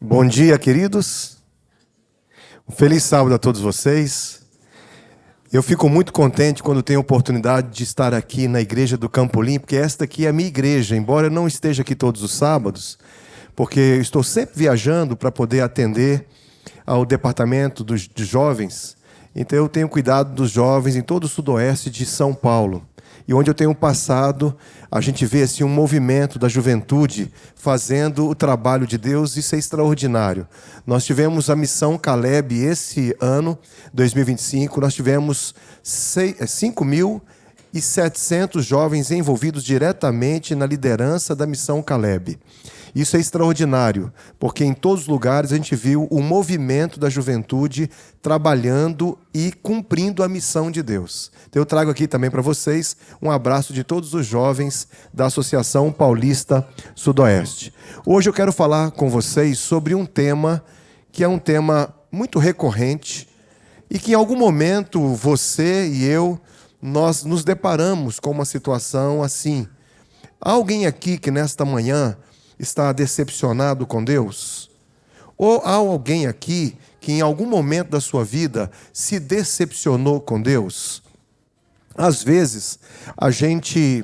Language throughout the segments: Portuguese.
Bom dia, queridos. Um feliz sábado a todos vocês. Eu fico muito contente quando tenho a oportunidade de estar aqui na igreja do Campo Limpo, porque esta aqui é a minha igreja, embora eu não esteja aqui todos os sábados, porque eu estou sempre viajando para poder atender ao departamento de jovens. Então eu tenho cuidado dos jovens em todo o sudoeste de São Paulo. E onde eu tenho passado, a gente vê assim, um movimento da juventude fazendo o trabalho de Deus, isso é extraordinário. Nós tivemos a missão Caleb esse ano, 2025, nós tivemos 5.700 jovens envolvidos diretamente na liderança da missão Caleb. Isso é extraordinário, porque em todos os lugares a gente viu o movimento da juventude trabalhando e cumprindo a missão de Deus. Então eu trago aqui também para vocês um abraço de todos os jovens da Associação Paulista Sudoeste. Hoje eu quero falar com vocês sobre um tema que é um tema muito recorrente e que em algum momento você e eu, nós nos deparamos com uma situação assim. Há alguém aqui que nesta manhã está decepcionado com Deus? Ou há alguém aqui que em algum momento da sua vida se decepcionou com Deus? Às vezes, a gente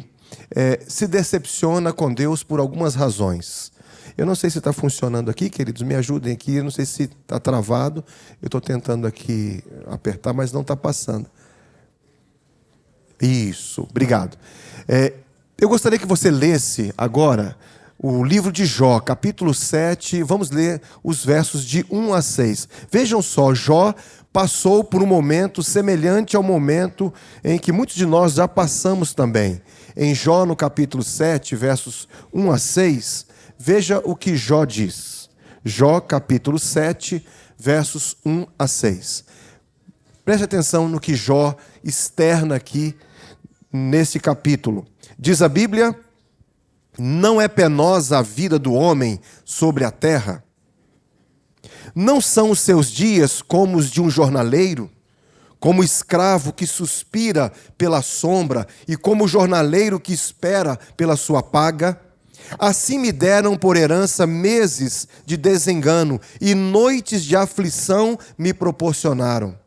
se decepciona com Deus por algumas razões. Eu não sei se está funcionando aqui, queridos, me ajudem aqui. Eu não sei se está travado. Eu estou tentando aqui apertar, mas não está passando. Isso, obrigado. Eu gostaria que você lesse agora o livro de Jó, capítulo 7, vamos ler os versos de 1 a 6. Vejam só, Jó passou por um momento semelhante ao momento em que muitos de nós já passamos também. Em Jó, no capítulo 7, versos 1 a 6, veja o que Jó diz. Jó, capítulo 7, versos 1 a 6. Preste atenção no que Jó externa aqui nesse capítulo. Diz a Bíblia: não é penosa a vida do homem sobre a terra? Não são os seus dias como os de um jornaleiro? Como o escravo que suspira pela sombra e como o jornaleiro que espera pela sua paga? Assim me deram por herança meses de desengano e noites de aflição me proporcionaram.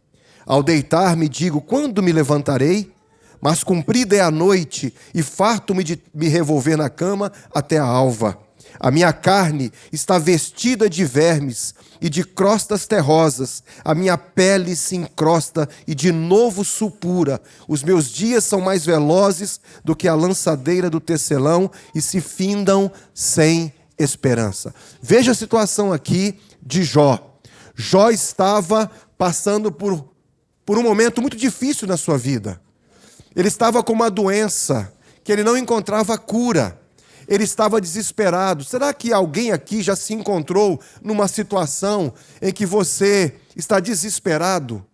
Ao deitar-me digo, quando me levantarei? Mas comprida é a noite, e farto-me de me revolver na cama até a alva. A minha carne está vestida de vermes e de crostas terrosas. A minha pele se encrosta e de novo supura. Os meus dias são mais velozes do que a lançadeira do tecelão e se findam sem esperança. Veja a situação aqui de Jó. Jó estava passando por um momento muito difícil na sua vida. Ele estava com uma doença que ele não encontrava cura. Ele estava desesperado. Será que alguém aqui já se encontrou numa situação em que você está desesperado?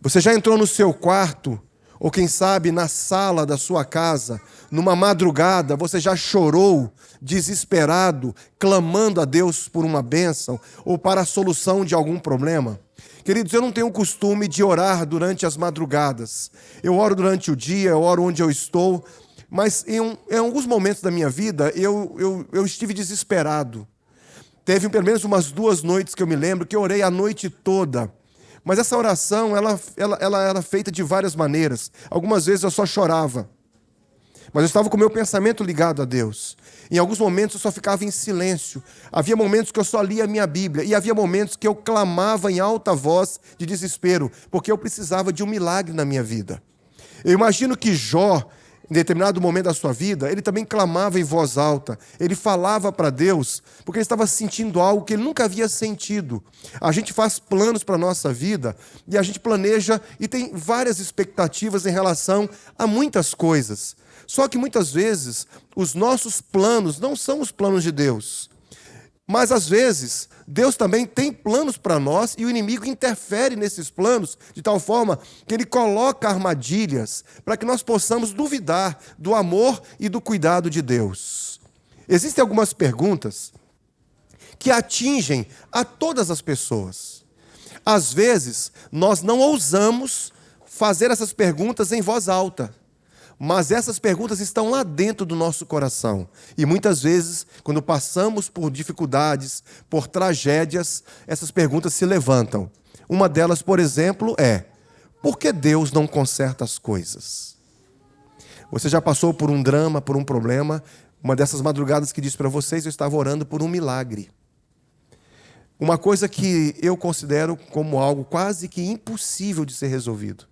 Você já entrou no seu quarto, ou quem sabe na sala da sua casa, numa madrugada, você já chorou, desesperado, clamando a Deus por uma bênção ou para a solução de algum problema? Queridos, eu não tenho o costume de orar durante as madrugadas. Eu oro durante o dia, eu oro onde eu estou, mas em alguns momentos da minha vida eu estive desesperado. Teve pelo menos umas 2 noites que eu me lembro que eu orei a noite toda. Mas essa oração, ela era feita de várias maneiras. Algumas vezes eu só chorava. Mas eu estava com o meu pensamento ligado a Deus. Em alguns momentos eu só ficava em silêncio. Havia momentos que eu só lia a minha Bíblia. E havia momentos que eu clamava em alta voz de desespero, porque eu precisava de um milagre na minha vida. Eu imagino que Jó, em determinado momento da sua vida, ele também clamava em voz alta. Ele falava para Deus, porque ele estava sentindo algo que ele nunca havia sentido. A gente faz planos para a nossa vida, e a gente planeja e tem várias expectativas em relação a muitas coisas. Só que muitas vezes os nossos planos não são os planos de Deus. Mas às vezes Deus também tem planos para nós e o inimigo interfere nesses planos de tal forma que ele coloca armadilhas para que nós possamos duvidar do amor e do cuidado de Deus. Existem algumas perguntas que atingem a todas as pessoas. Às vezes nós não ousamos fazer essas perguntas em voz alta. mas essas perguntas estão lá dentro do nosso coração. E muitas vezes, quando passamos por dificuldades, por tragédias, essas perguntas se levantam. Uma delas, por exemplo, é: por que Deus não conserta as coisas? Você já passou por um drama, por um problema? Uma dessas madrugadas que disse para vocês, eu estava orando por um milagre. Uma coisa que eu considero como algo quase que impossível de ser resolvido.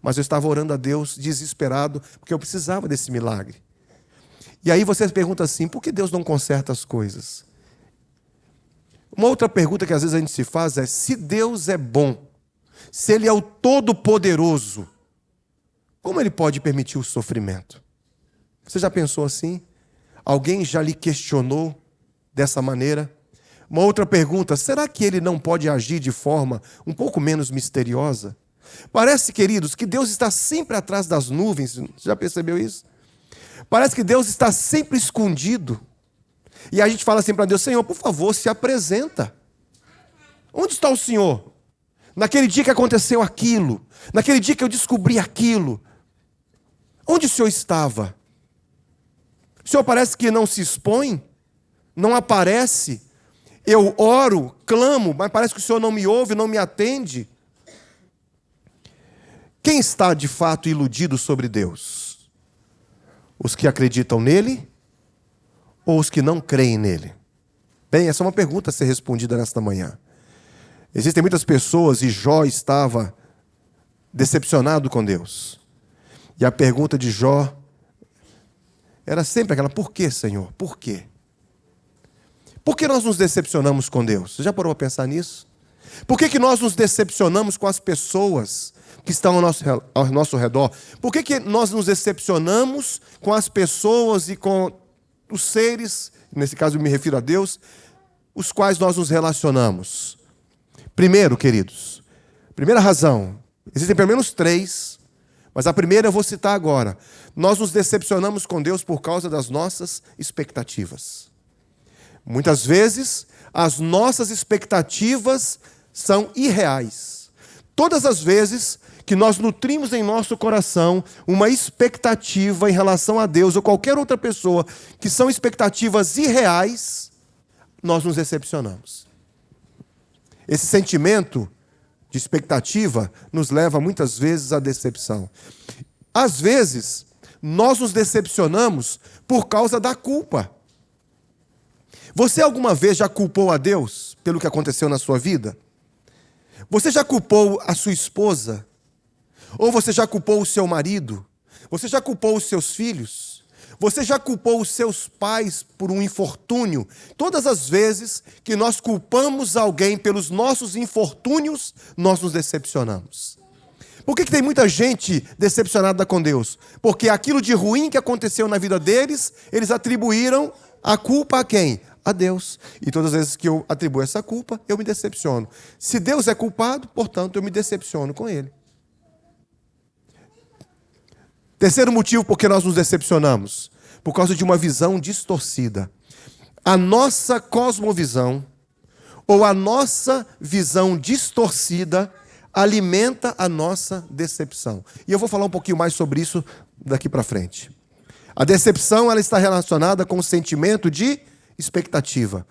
Mas eu estava orando a Deus desesperado, porque eu precisava desse milagre. E aí você pergunta assim: por que Deus não conserta as coisas? Uma outra pergunta que às vezes a gente se faz é: se Deus é bom, se Ele é o Todo-Poderoso, como Ele pode permitir o sofrimento? Você já pensou assim? Alguém já lhe questionou dessa maneira? Uma outra pergunta: será que Ele não pode agir de forma um pouco menos misteriosa? Parece, queridos, que Deus está sempre atrás das nuvens. Já percebeu isso? Parece que Deus está sempre escondido. E a gente fala assim para Deus: Senhor, por favor, se apresenta. Onde está o Senhor? Naquele dia que aconteceu aquilo, naquele dia que eu descobri aquilo, onde o Senhor estava? O Senhor parece que não se expõe, não aparece. Eu oro, clamo, mas parece que o Senhor não me ouve, não me atende. Quem está de fato iludido sobre Deus? Os que acreditam nele ou os que não creem nele? Bem, essa é uma pergunta a ser respondida nesta manhã. Existem muitas pessoas, e Jó estava decepcionado com Deus. E a pergunta de Jó era sempre aquela: por que, Senhor? Por quê? Por que nós nos decepcionamos com Deus? Você já parou para pensar nisso? Por que nós nos decepcionamos com as pessoas que estão ao nosso redor? Por que nós nos decepcionamos com as pessoas e com os seres, nesse caso eu me refiro a Deus, os quais nós nos relacionamos? Primeiro, queridos, primeira razão, existem pelo menos 3, mas a primeira eu vou citar agora. Nós nos decepcionamos com Deus por causa das nossas expectativas. Muitas vezes, as nossas expectativas são irreais. Todas as vezes que nós nutrimos em nosso coração uma expectativa em relação a Deus ou qualquer outra pessoa, que são expectativas irreais, nós nos decepcionamos. Esse sentimento de expectativa nos leva muitas vezes à decepção. Às vezes, nós nos decepcionamos por causa da culpa. Você alguma vez já culpou a Deus pelo que aconteceu na sua vida? Você já culpou a sua esposa? Ou você já culpou o seu marido? Você já culpou os seus filhos? Você já culpou os seus pais por um infortúnio? Todas as vezes que nós culpamos alguém pelos nossos infortúnios, nós nos decepcionamos. Por que tem muita gente decepcionada com Deus? Porque aquilo de ruim que aconteceu na vida deles, eles atribuíram a culpa a quem? A Deus. E todas as vezes que eu atribuo essa culpa, eu me decepciono. Se Deus é culpado, portanto, eu me decepciono com Ele. Terceiro motivo por que nós nos decepcionamos: por causa de uma visão distorcida. A nossa cosmovisão, ou a nossa visão distorcida, alimenta a nossa decepção. E eu vou falar um pouquinho mais sobre isso daqui para frente. A decepção, ela está relacionada com o sentimento de expectativa.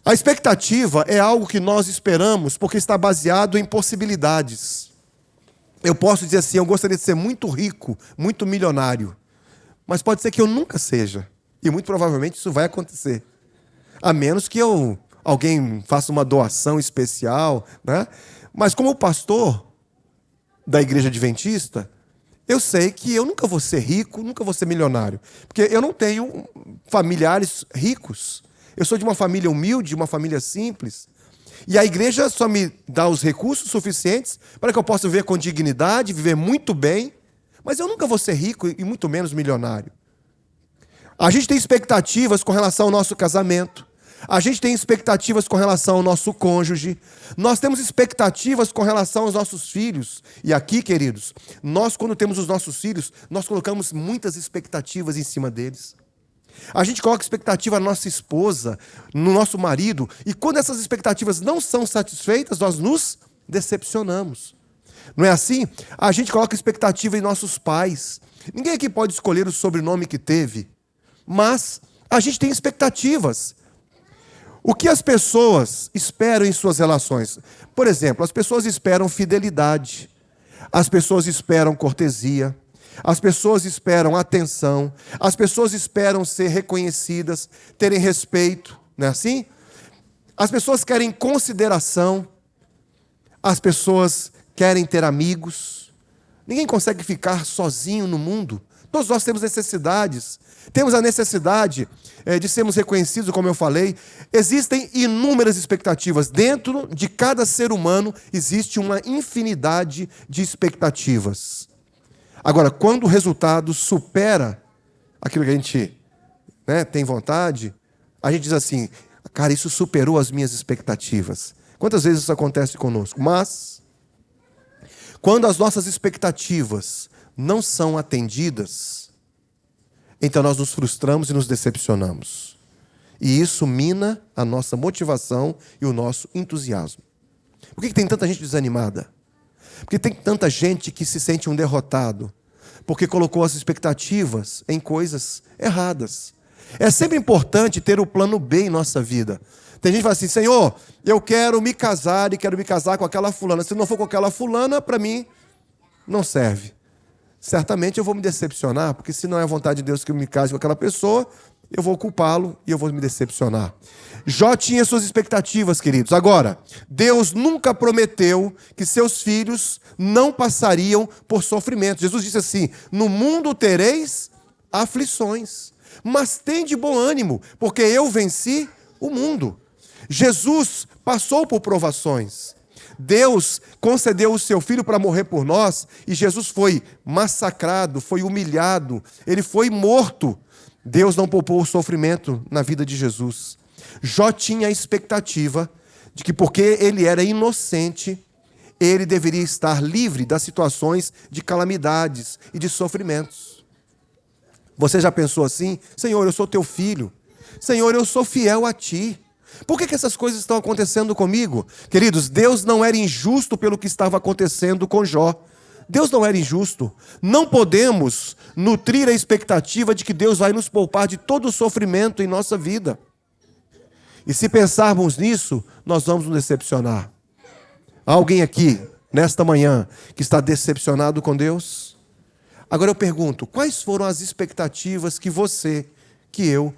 A expectativa é algo que nós esperamos porque está baseado em possibilidades. Eu posso dizer assim: eu gostaria de ser muito rico, muito milionário, mas pode ser que eu nunca seja, e muito provavelmente isso vai acontecer, a menos que alguém faça uma doação especial, né? Mas como pastor da igreja adventista, eu sei que eu nunca vou ser rico, nunca vou ser milionário, porque eu não tenho familiares ricos. Eu sou de uma família humilde, de uma família simples. E a igreja só me dá os recursos suficientes para que eu possa viver com dignidade, viver muito bem, mas eu nunca vou ser rico e muito menos milionário. A gente tem expectativas com relação ao nosso casamento. A gente tem expectativas com relação ao nosso cônjuge. Nós temos expectativas com relação aos nossos filhos. E aqui, queridos, nós quando temos os nossos filhos, nós colocamos muitas expectativas em cima deles. A gente coloca expectativa na nossa esposa, no nosso marido, e quando essas expectativas não são satisfeitas, nós nos decepcionamos. Não é assim? A gente coloca expectativa em nossos pais. Ninguém aqui pode escolher o sobrenome que teve, mas a gente tem expectativas. O que as pessoas esperam em suas relações? Por exemplo, as pessoas esperam fidelidade, as pessoas esperam cortesia, as pessoas esperam atenção, as pessoas esperam ser reconhecidas, terem respeito, não é assim? As pessoas querem consideração, as pessoas querem ter amigos. Ninguém consegue ficar sozinho no mundo. Todos nós temos necessidades. Temos a necessidade de sermos reconhecidos, como eu falei. Existem inúmeras expectativas. Dentro de cada ser humano existe uma infinidade de expectativas. Agora, quando o resultado supera aquilo que a gente tem vontade, a gente diz assim, cara, isso superou as minhas expectativas. Quantas vezes isso acontece conosco? Mas, quando as nossas expectativas não são atendidas, então nós nos frustramos e nos decepcionamos. E isso mina a nossa motivação e o nosso entusiasmo. Por que tem tanta gente desanimada? Porque tem tanta gente que se sente um derrotado, porque colocou as expectativas em coisas erradas. É sempre importante ter o plano B em nossa vida. Tem gente que fala assim, Senhor, eu quero me casar e quero me casar com aquela fulana. Se não for com aquela fulana, para mim, não serve. Certamente eu vou me decepcionar, porque se não é a vontade de Deus que eu me case com aquela pessoa, eu vou culpá-lo e eu vou me decepcionar. Jó tinha suas expectativas, queridos. Agora, Deus nunca prometeu que seus filhos não passariam por sofrimento. Jesus disse assim, no mundo tereis aflições, mas tende bom ânimo, porque eu venci o mundo. Jesus passou por provações. Deus concedeu o seu filho para morrer por nós e Jesus foi massacrado, foi humilhado, ele foi morto. Deus não poupou o sofrimento na vida de Jesus. Jó tinha a expectativa de que porque ele era inocente, ele deveria estar livre das situações de calamidades e de sofrimentos. Você já pensou assim? Senhor, eu sou teu filho. Senhor, eu sou fiel a ti. Por que essas coisas estão acontecendo comigo? Queridos, Deus não era injusto pelo que estava acontecendo com Jó. Deus não era injusto. Não podemos nutrir a expectativa de que Deus vai nos poupar de todo o sofrimento em nossa vida. E se pensarmos nisso, nós vamos nos decepcionar. Há alguém aqui, nesta manhã, que está decepcionado com Deus? Agora eu pergunto, quais foram as expectativas que você, que eu,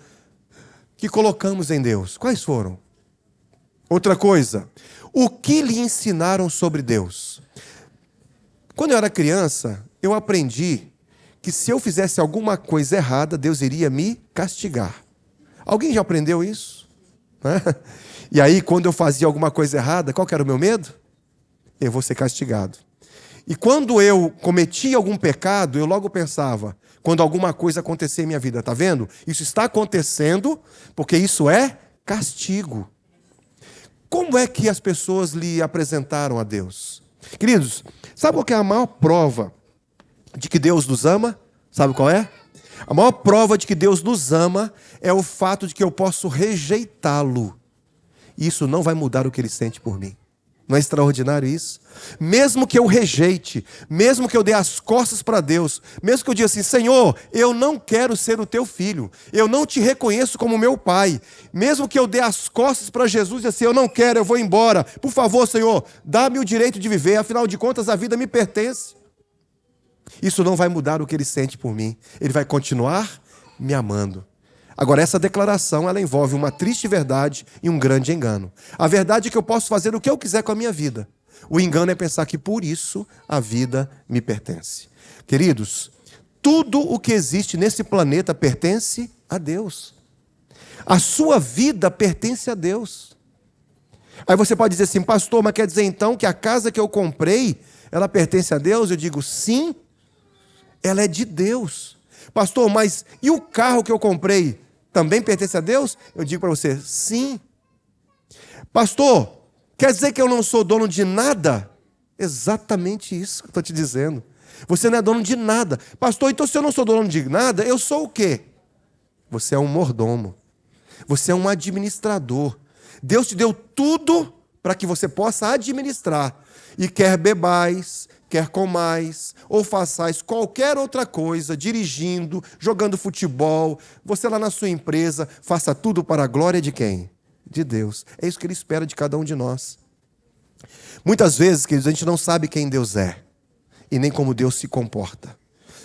que colocamos em Deus? Quais foram? Outra coisa, o que lhe ensinaram sobre Deus? Quando eu era criança, eu aprendi que se eu fizesse alguma coisa errada, Deus iria me castigar. Alguém já aprendeu isso? E aí, quando eu fazia alguma coisa errada, qual que era o meu medo? Eu vou ser castigado. E quando eu cometia algum pecado, eu logo pensava, quando alguma coisa acontecer em minha vida, tá vendo? Isso está acontecendo porque isso é castigo. Como é que as pessoas lhe apresentaram a Deus? Queridos, sabe qual que é a maior prova de que Deus nos ama? Sabe qual é? A maior prova de que Deus nos ama é o fato de que eu posso rejeitá-lo. E isso não vai mudar o que Ele sente por mim. Não é extraordinário isso? Mesmo que eu rejeite, mesmo que eu dê as costas para Deus, mesmo que eu diga assim, Senhor, eu não quero ser o teu filho, eu não te reconheço como meu pai, mesmo que eu dê as costas para Jesus e assim, eu não quero, eu vou embora, por favor, Senhor, dá-me o direito de viver, afinal de contas a vida me pertence. Isso não vai mudar o que Ele sente por mim, Ele vai continuar me amando. Agora, essa declaração, ela envolve uma triste verdade e um grande engano. A verdade é que eu posso fazer o que eu quiser com a minha vida. O engano é pensar que por isso a vida me pertence. Queridos, tudo o que existe nesse planeta pertence a Deus. A sua vida pertence a Deus. Aí você pode dizer assim, pastor, mas quer dizer então que a casa que eu comprei, ela pertence a Deus? Eu digo, sim, ela é de Deus. Pastor, mas e o carro que eu comprei também pertence a Deus? Eu digo para você, sim. Pastor, quer dizer que eu não sou dono de nada? Exatamente isso que eu estou te dizendo. Você não é dono de nada. Pastor, então se eu não sou dono de nada, eu sou o quê? Você é um mordomo. Você é um administrador. Deus te deu tudo para que você possa administrar. E quer bebais, quer comais, ou façais qualquer outra coisa, dirigindo, jogando futebol, você lá na sua empresa, faça tudo para a glória de quem? De Deus. É isso que Ele espera de cada um de nós. Muitas vezes, queridos, a gente não sabe quem Deus é e nem como Deus se comporta.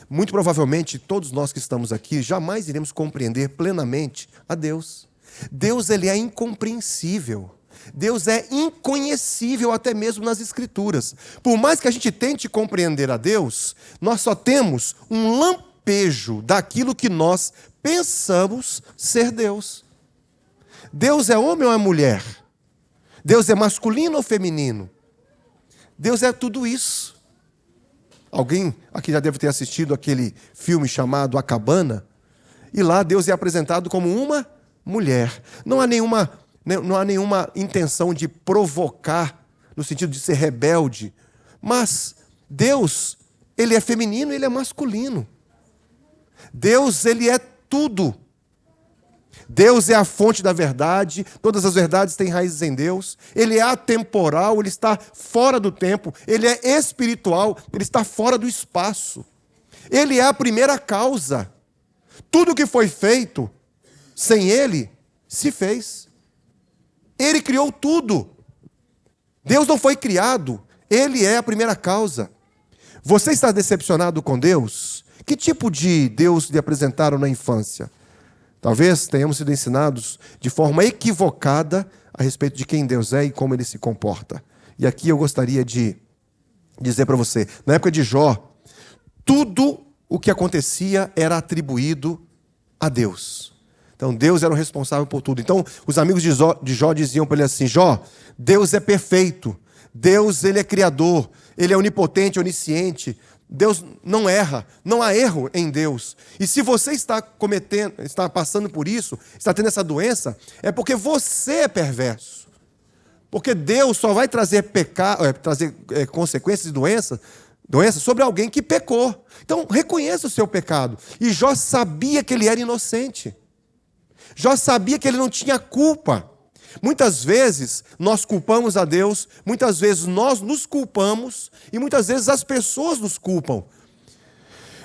Muito provavelmente, todos nós que estamos aqui jamais iremos compreender plenamente a Deus. Deus, Ele é incompreensível. Deus é inconhecível até mesmo nas Escrituras. Por mais que a gente tente compreender a Deus, nós só temos um lampejo daquilo que nós pensamos ser Deus. Deus é homem ou é mulher? Deus é masculino ou feminino? Deus é tudo isso. Alguém aqui já deve ter assistido aquele filme chamado A Cabana, e lá Deus é apresentado como uma mulher. Não há nenhuma intenção de provocar, no sentido de ser rebelde, mas Deus, Ele é feminino e Ele é masculino. Deus, Ele é tudo. Deus é a fonte da verdade, todas as verdades têm raízes em Deus. Ele é atemporal, Ele está fora do tempo. Ele é espiritual, Ele está fora do espaço. Ele é a primeira causa. Tudo que foi feito, sem Ele, se fez. Ele criou tudo. Deus não foi criado, Ele é a primeira causa. Você está decepcionado com Deus? Que tipo de Deus lhe apresentaram na infância? Talvez tenhamos sido ensinados de forma equivocada a respeito de quem Deus é e como Ele se comporta. E aqui eu gostaria de dizer para você, na época de Jó, tudo o que acontecia era atribuído a Deus. Então Deus era o responsável por tudo. Então os amigos de Jó diziam para ele assim: Jó, Deus é perfeito, Deus, Ele é criador, Ele é onipotente, onisciente. Deus não erra, não há erro em Deus. E se você está passando por isso, está tendo essa doença, é porque você é perverso. Porque Deus só vai trazer consequências e doenças sobre alguém que pecou. Então reconheça o seu pecado. E Jó sabia que ele era inocente. Jó sabia que ele não tinha culpa. Muitas vezes nós culpamos a Deus, muitas vezes nós nos culpamos e muitas vezes as pessoas nos culpam.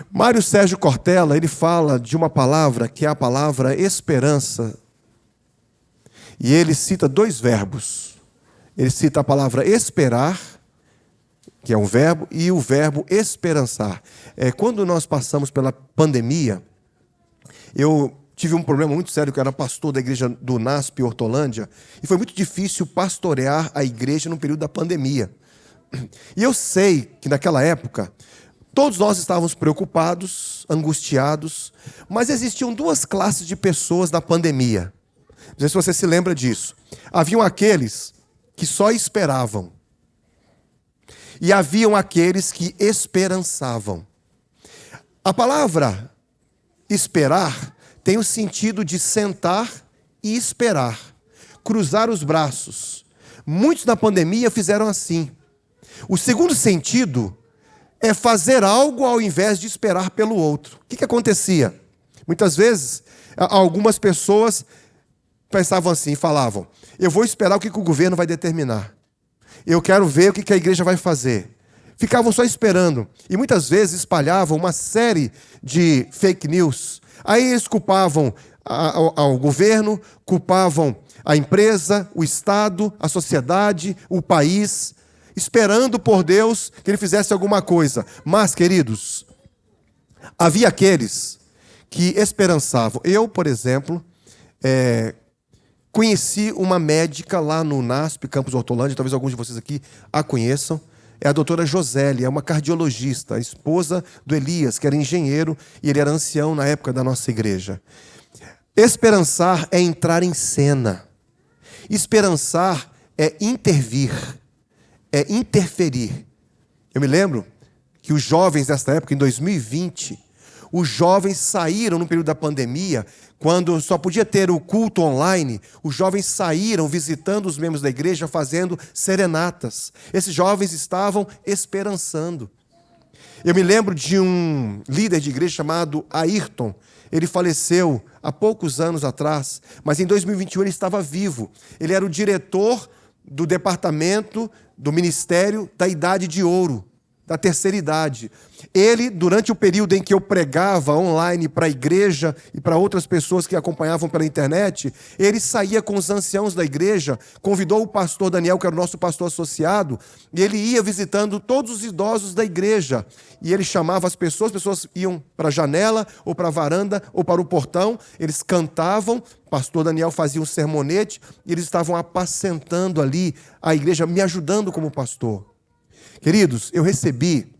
Mário Sérgio Cortella, ele fala de uma palavra que é a palavra esperança. E ele cita dois verbos. Ele cita a palavra esperar, que é um verbo, e o verbo esperançar. Quando nós passamos pela pandemia, eu tive um problema muito sério, que eu era pastor da igreja do NASP Hortolândia, e foi muito difícil pastorear a igreja no período da pandemia. E eu sei que naquela época, todos nós estávamos preocupados, angustiados, mas existiam duas classes de pessoas na pandemia. Não sei se você se lembra disso. Haviam aqueles que só esperavam, e haviam aqueles que esperançavam. A palavra esperar tem o sentido de sentar e esperar, cruzar os braços. Muitos na pandemia fizeram assim. O segundo sentido é fazer algo ao invés de esperar pelo outro. O que acontecia? Muitas vezes, algumas pessoas pensavam assim, falavam: eu vou esperar o que o governo vai determinar. Eu quero ver o que a igreja vai fazer. Ficavam só esperando. E muitas vezes espalhavam uma série de fake news. Aí eles culpavam ao governo, culpavam a empresa, o Estado, a sociedade, o país, esperando por Deus que Ele fizesse alguma coisa. Mas, queridos, havia aqueles que esperançavam. Eu, por exemplo, conheci uma médica lá no NASP, Campus Hortolândia, talvez alguns de vocês aqui a conheçam. É a doutora Josélia, é uma cardiologista, a esposa do Elias, que era engenheiro, e ele era ancião na época da nossa igreja. Esperançar é entrar em cena. Esperançar é intervir, é interferir. Eu me lembro que os jovens nessa época, em 2020, os jovens saíram no período da pandemia, quando só podia ter o culto online, os jovens saíram visitando os membros da igreja, fazendo serenatas. Esses jovens estavam esperançando. Eu me lembro de um líder de igreja chamado Ayrton. Ele faleceu há poucos anos atrás, mas em 2021 ele estava vivo. Ele era o diretor do departamento do Ministério da Idade de Ouro da terceira idade. Ele, durante o período em que eu pregava online para a igreja e para outras pessoas que acompanhavam pela internet, ele saía com os anciãos da igreja, convidou o pastor Daniel, que era o nosso pastor associado, e ele ia visitando todos os idosos da igreja. E ele chamava as pessoas iam para a janela, ou para a varanda, ou para o portão, eles cantavam, o pastor Daniel fazia um sermonete, e eles estavam apacentando ali a igreja, me ajudando como pastor. Queridos, eu recebi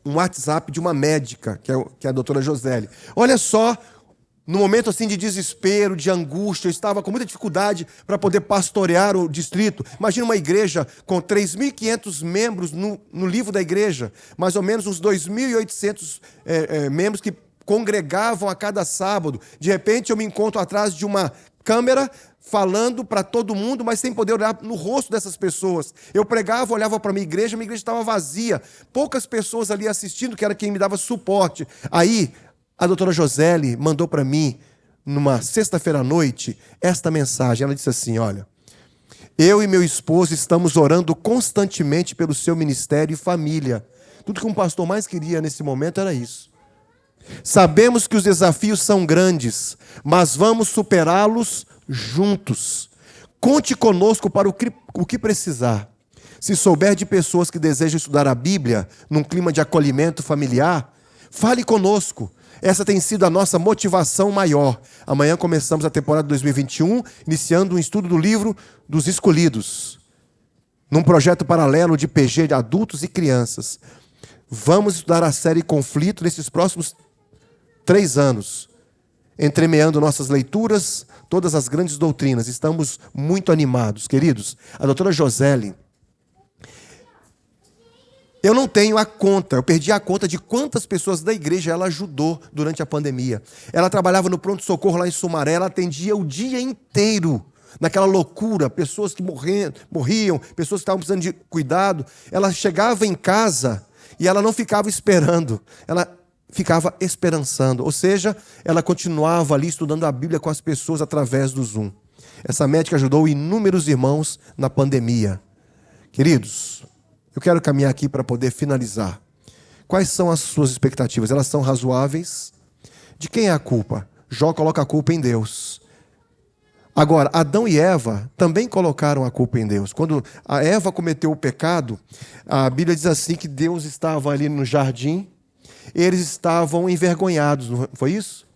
um WhatsApp de uma médica, que é a doutora Josélie. Olha só, no momento assim de desespero, de angústia, eu estava com muita dificuldade para poder pastorear o distrito. Imagina uma igreja com 3.500 membros no livro da igreja, mais ou menos uns 2.800 membros que congregavam a cada sábado. De repente eu me encontro atrás de uma câmera falando para todo mundo, mas sem poder olhar no rosto dessas pessoas. Eu pregava, olhava para a minha igreja estava vazia. Poucas pessoas ali assistindo, que era quem me dava suporte. Aí, a doutora Josélie mandou para mim, numa sexta-feira à noite, esta mensagem. Ela disse assim, olha, eu e meu esposo estamos orando constantemente pelo seu ministério e família. Tudo que um pastor mais queria nesse momento era isso. Sabemos que os desafios são grandes, mas vamos superá-los juntos. Conte conosco para o que precisar. Se souber de pessoas que desejam estudar a Bíblia num clima de acolhimento familiar, fale conosco. Essa tem sido a nossa motivação maior. Amanhã começamos a temporada 2021, iniciando um estudo do livro dos Escolhidos, num projeto paralelo de PG de adultos e crianças. Vamos estudar a série Conflito nesses próximos 3 anos, entremeando nossas leituras, todas as grandes doutrinas. Estamos muito animados, queridos. A doutora Josélie, eu não tenho a conta, eu perdi a conta de quantas pessoas da igreja ela ajudou durante a pandemia. Ela trabalhava no pronto-socorro lá em Sumaré, ela atendia o dia inteiro, naquela loucura, pessoas que morriam, pessoas que estavam precisando de cuidado. Ela chegava em casa e ela não ficava esperando, ela ficava esperançando, ou seja, ela continuava ali estudando a Bíblia com as pessoas através do Zoom. Essa médica ajudou inúmeros irmãos na pandemia. Queridos, eu quero caminhar aqui para poder finalizar. Quais são as suas expectativas? Elas são razoáveis? De quem é a culpa? Jó coloca a culpa em Deus. Agora, Adão e Eva também colocaram a culpa em Deus. Quando a Eva cometeu o pecado, a Bíblia diz assim que Deus estava ali no jardim, eles estavam envergonhados, não foi isso?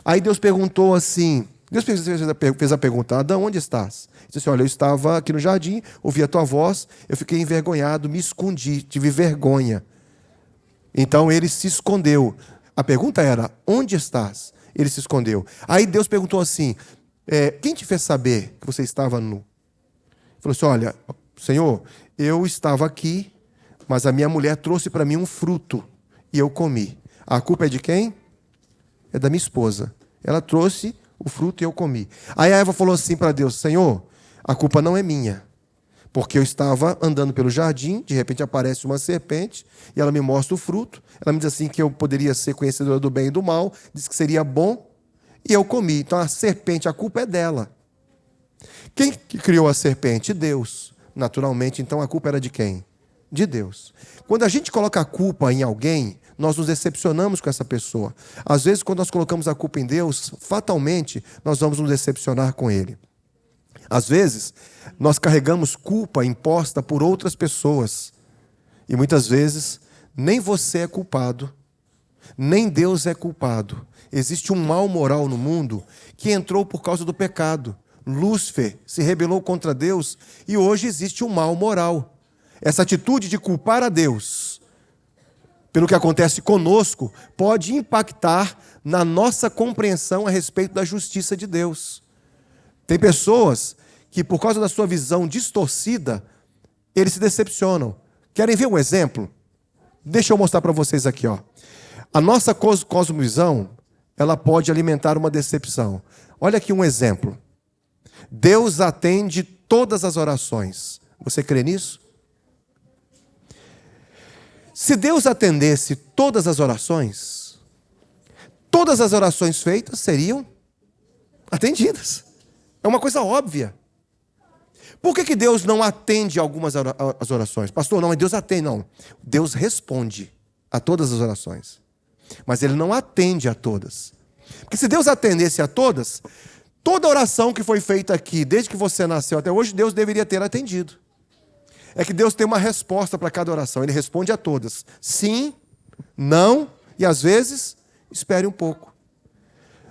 Aí Deus perguntou assim, Deus fez a pergunta, Adão, onde estás? Ele disse assim, olha, eu estava aqui no jardim, ouvi a tua voz, eu fiquei envergonhado, me escondi, tive vergonha. Então ele se escondeu. A pergunta era, onde estás? Ele se escondeu. Aí Deus perguntou assim, quem te fez saber que você estava nu? Ele falou assim, olha, Senhor, eu estava aqui, mas a minha mulher trouxe para mim um fruto e eu comi. A culpa é de quem? É da minha esposa. Ela trouxe o fruto e eu comi. Aí a Eva falou assim para Deus, Senhor, a culpa não é minha, porque eu estava andando pelo jardim, de repente aparece uma serpente, e ela me mostra o fruto, ela me diz assim que eu poderia ser conhecedora do bem e do mal, disse que seria bom, e eu comi. Então a serpente, a culpa é dela. Quem que criou a serpente? Deus. Naturalmente, então a culpa era de quem? De Deus. Quando a gente coloca a culpa em alguém, nós nos decepcionamos com essa pessoa. Às vezes, quando nós colocamos a culpa em Deus, fatalmente, nós vamos nos decepcionar com Ele. Às vezes, nós carregamos culpa imposta por outras pessoas. E muitas vezes, nem você é culpado, nem Deus é culpado. Existe um mal moral no mundo que entrou por causa do pecado. Lúcifer se rebelou contra Deus e hoje existe um mal moral. Essa atitude de culpar a Deus pelo que acontece conosco pode impactar na nossa compreensão a respeito da justiça de Deus. Tem pessoas que, por causa da sua visão distorcida, eles se decepcionam. Querem ver um exemplo? Deixa eu mostrar para vocês aqui, ó. A nossa cosmovisão, ela pode alimentar uma decepção. Olha aqui um exemplo. Deus atende todas as orações. Você crê nisso? Se Deus atendesse todas as orações feitas seriam atendidas. É uma coisa óbvia. Por que Deus não atende algumas as orações? Pastor, não, Deus atende, não. Deus responde a todas as orações. Mas Ele não atende a todas. Porque se Deus atendesse a todas, toda oração que foi feita aqui, desde que você nasceu até hoje, Deus deveria ter atendido. É que Deus tem uma resposta para cada oração. Ele responde a todas. Sim, não e às vezes, espere um pouco.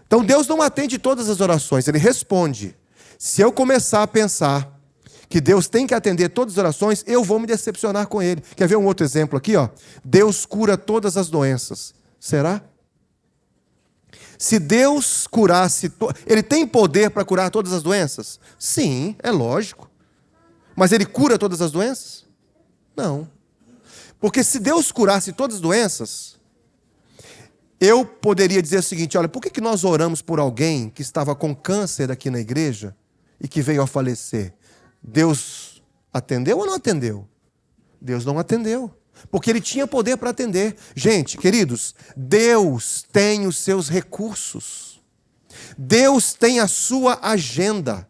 Então Deus não atende todas as orações, Ele responde. Se eu começar a pensar que Deus tem que atender todas as orações, eu vou me decepcionar com Ele. Quer ver um outro exemplo aqui? Ó? Deus cura todas as doenças. Será? Se Deus curasse... Ele tem poder para curar todas as doenças? Sim, é lógico. Mas Ele cura todas as doenças? Não. Porque se Deus curasse todas as doenças, eu poderia dizer o seguinte, olha, por que nós oramos por alguém que estava com câncer aqui na igreja e que veio a falecer? Deus atendeu ou não atendeu? Deus não atendeu, porque Ele tinha poder para atender. Gente, queridos, Deus tem os seus recursos. Deus tem a sua agenda.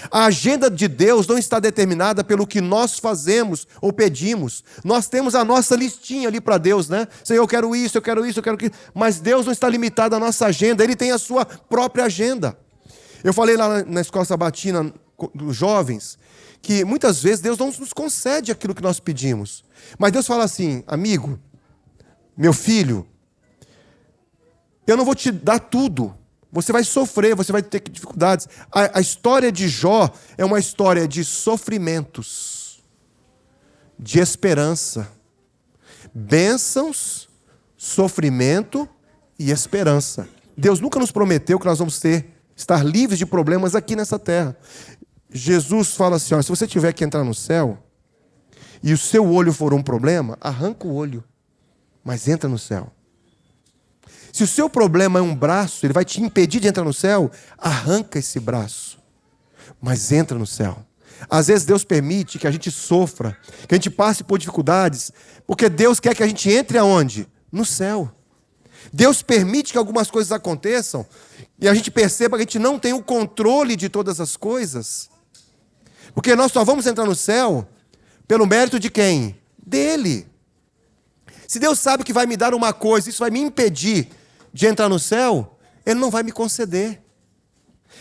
A agenda de Deus não está determinada pelo que nós fazemos ou pedimos. Nós temos a nossa listinha ali para Deus, né? Senhor, eu quero isso, eu quero isso, eu quero aquilo. Mas Deus não está limitado à nossa agenda, Ele tem a sua própria agenda. Eu falei lá na escola sabatina dos jovens que muitas vezes Deus não nos concede aquilo que nós pedimos. Mas Deus fala assim, amigo, meu filho, eu não vou te dar tudo. Você vai sofrer, você vai ter dificuldades. A história de Jó é uma história de sofrimentos, de esperança. Bênçãos, sofrimento e esperança. Deus nunca nos prometeu que nós vamos estar livres de problemas aqui nessa terra. Jesus fala assim, ó, se você tiver que entrar no céu e o seu olho for um problema, arranca o olho, mas entra no céu. Se o seu problema é um braço, ele vai te impedir de entrar no céu, arranca esse braço, mas entra no céu. Às vezes Deus permite que a gente sofra, que a gente passe por dificuldades, porque Deus quer que a gente entre aonde? No céu. Deus permite que algumas coisas aconteçam e a gente perceba que a gente não tem o controle de todas as coisas, porque nós só vamos entrar no céu pelo mérito de quem? Dele. Se Deus sabe que vai me dar uma coisa, isso vai me impedir de entrar no céu, Ele não vai me conceder.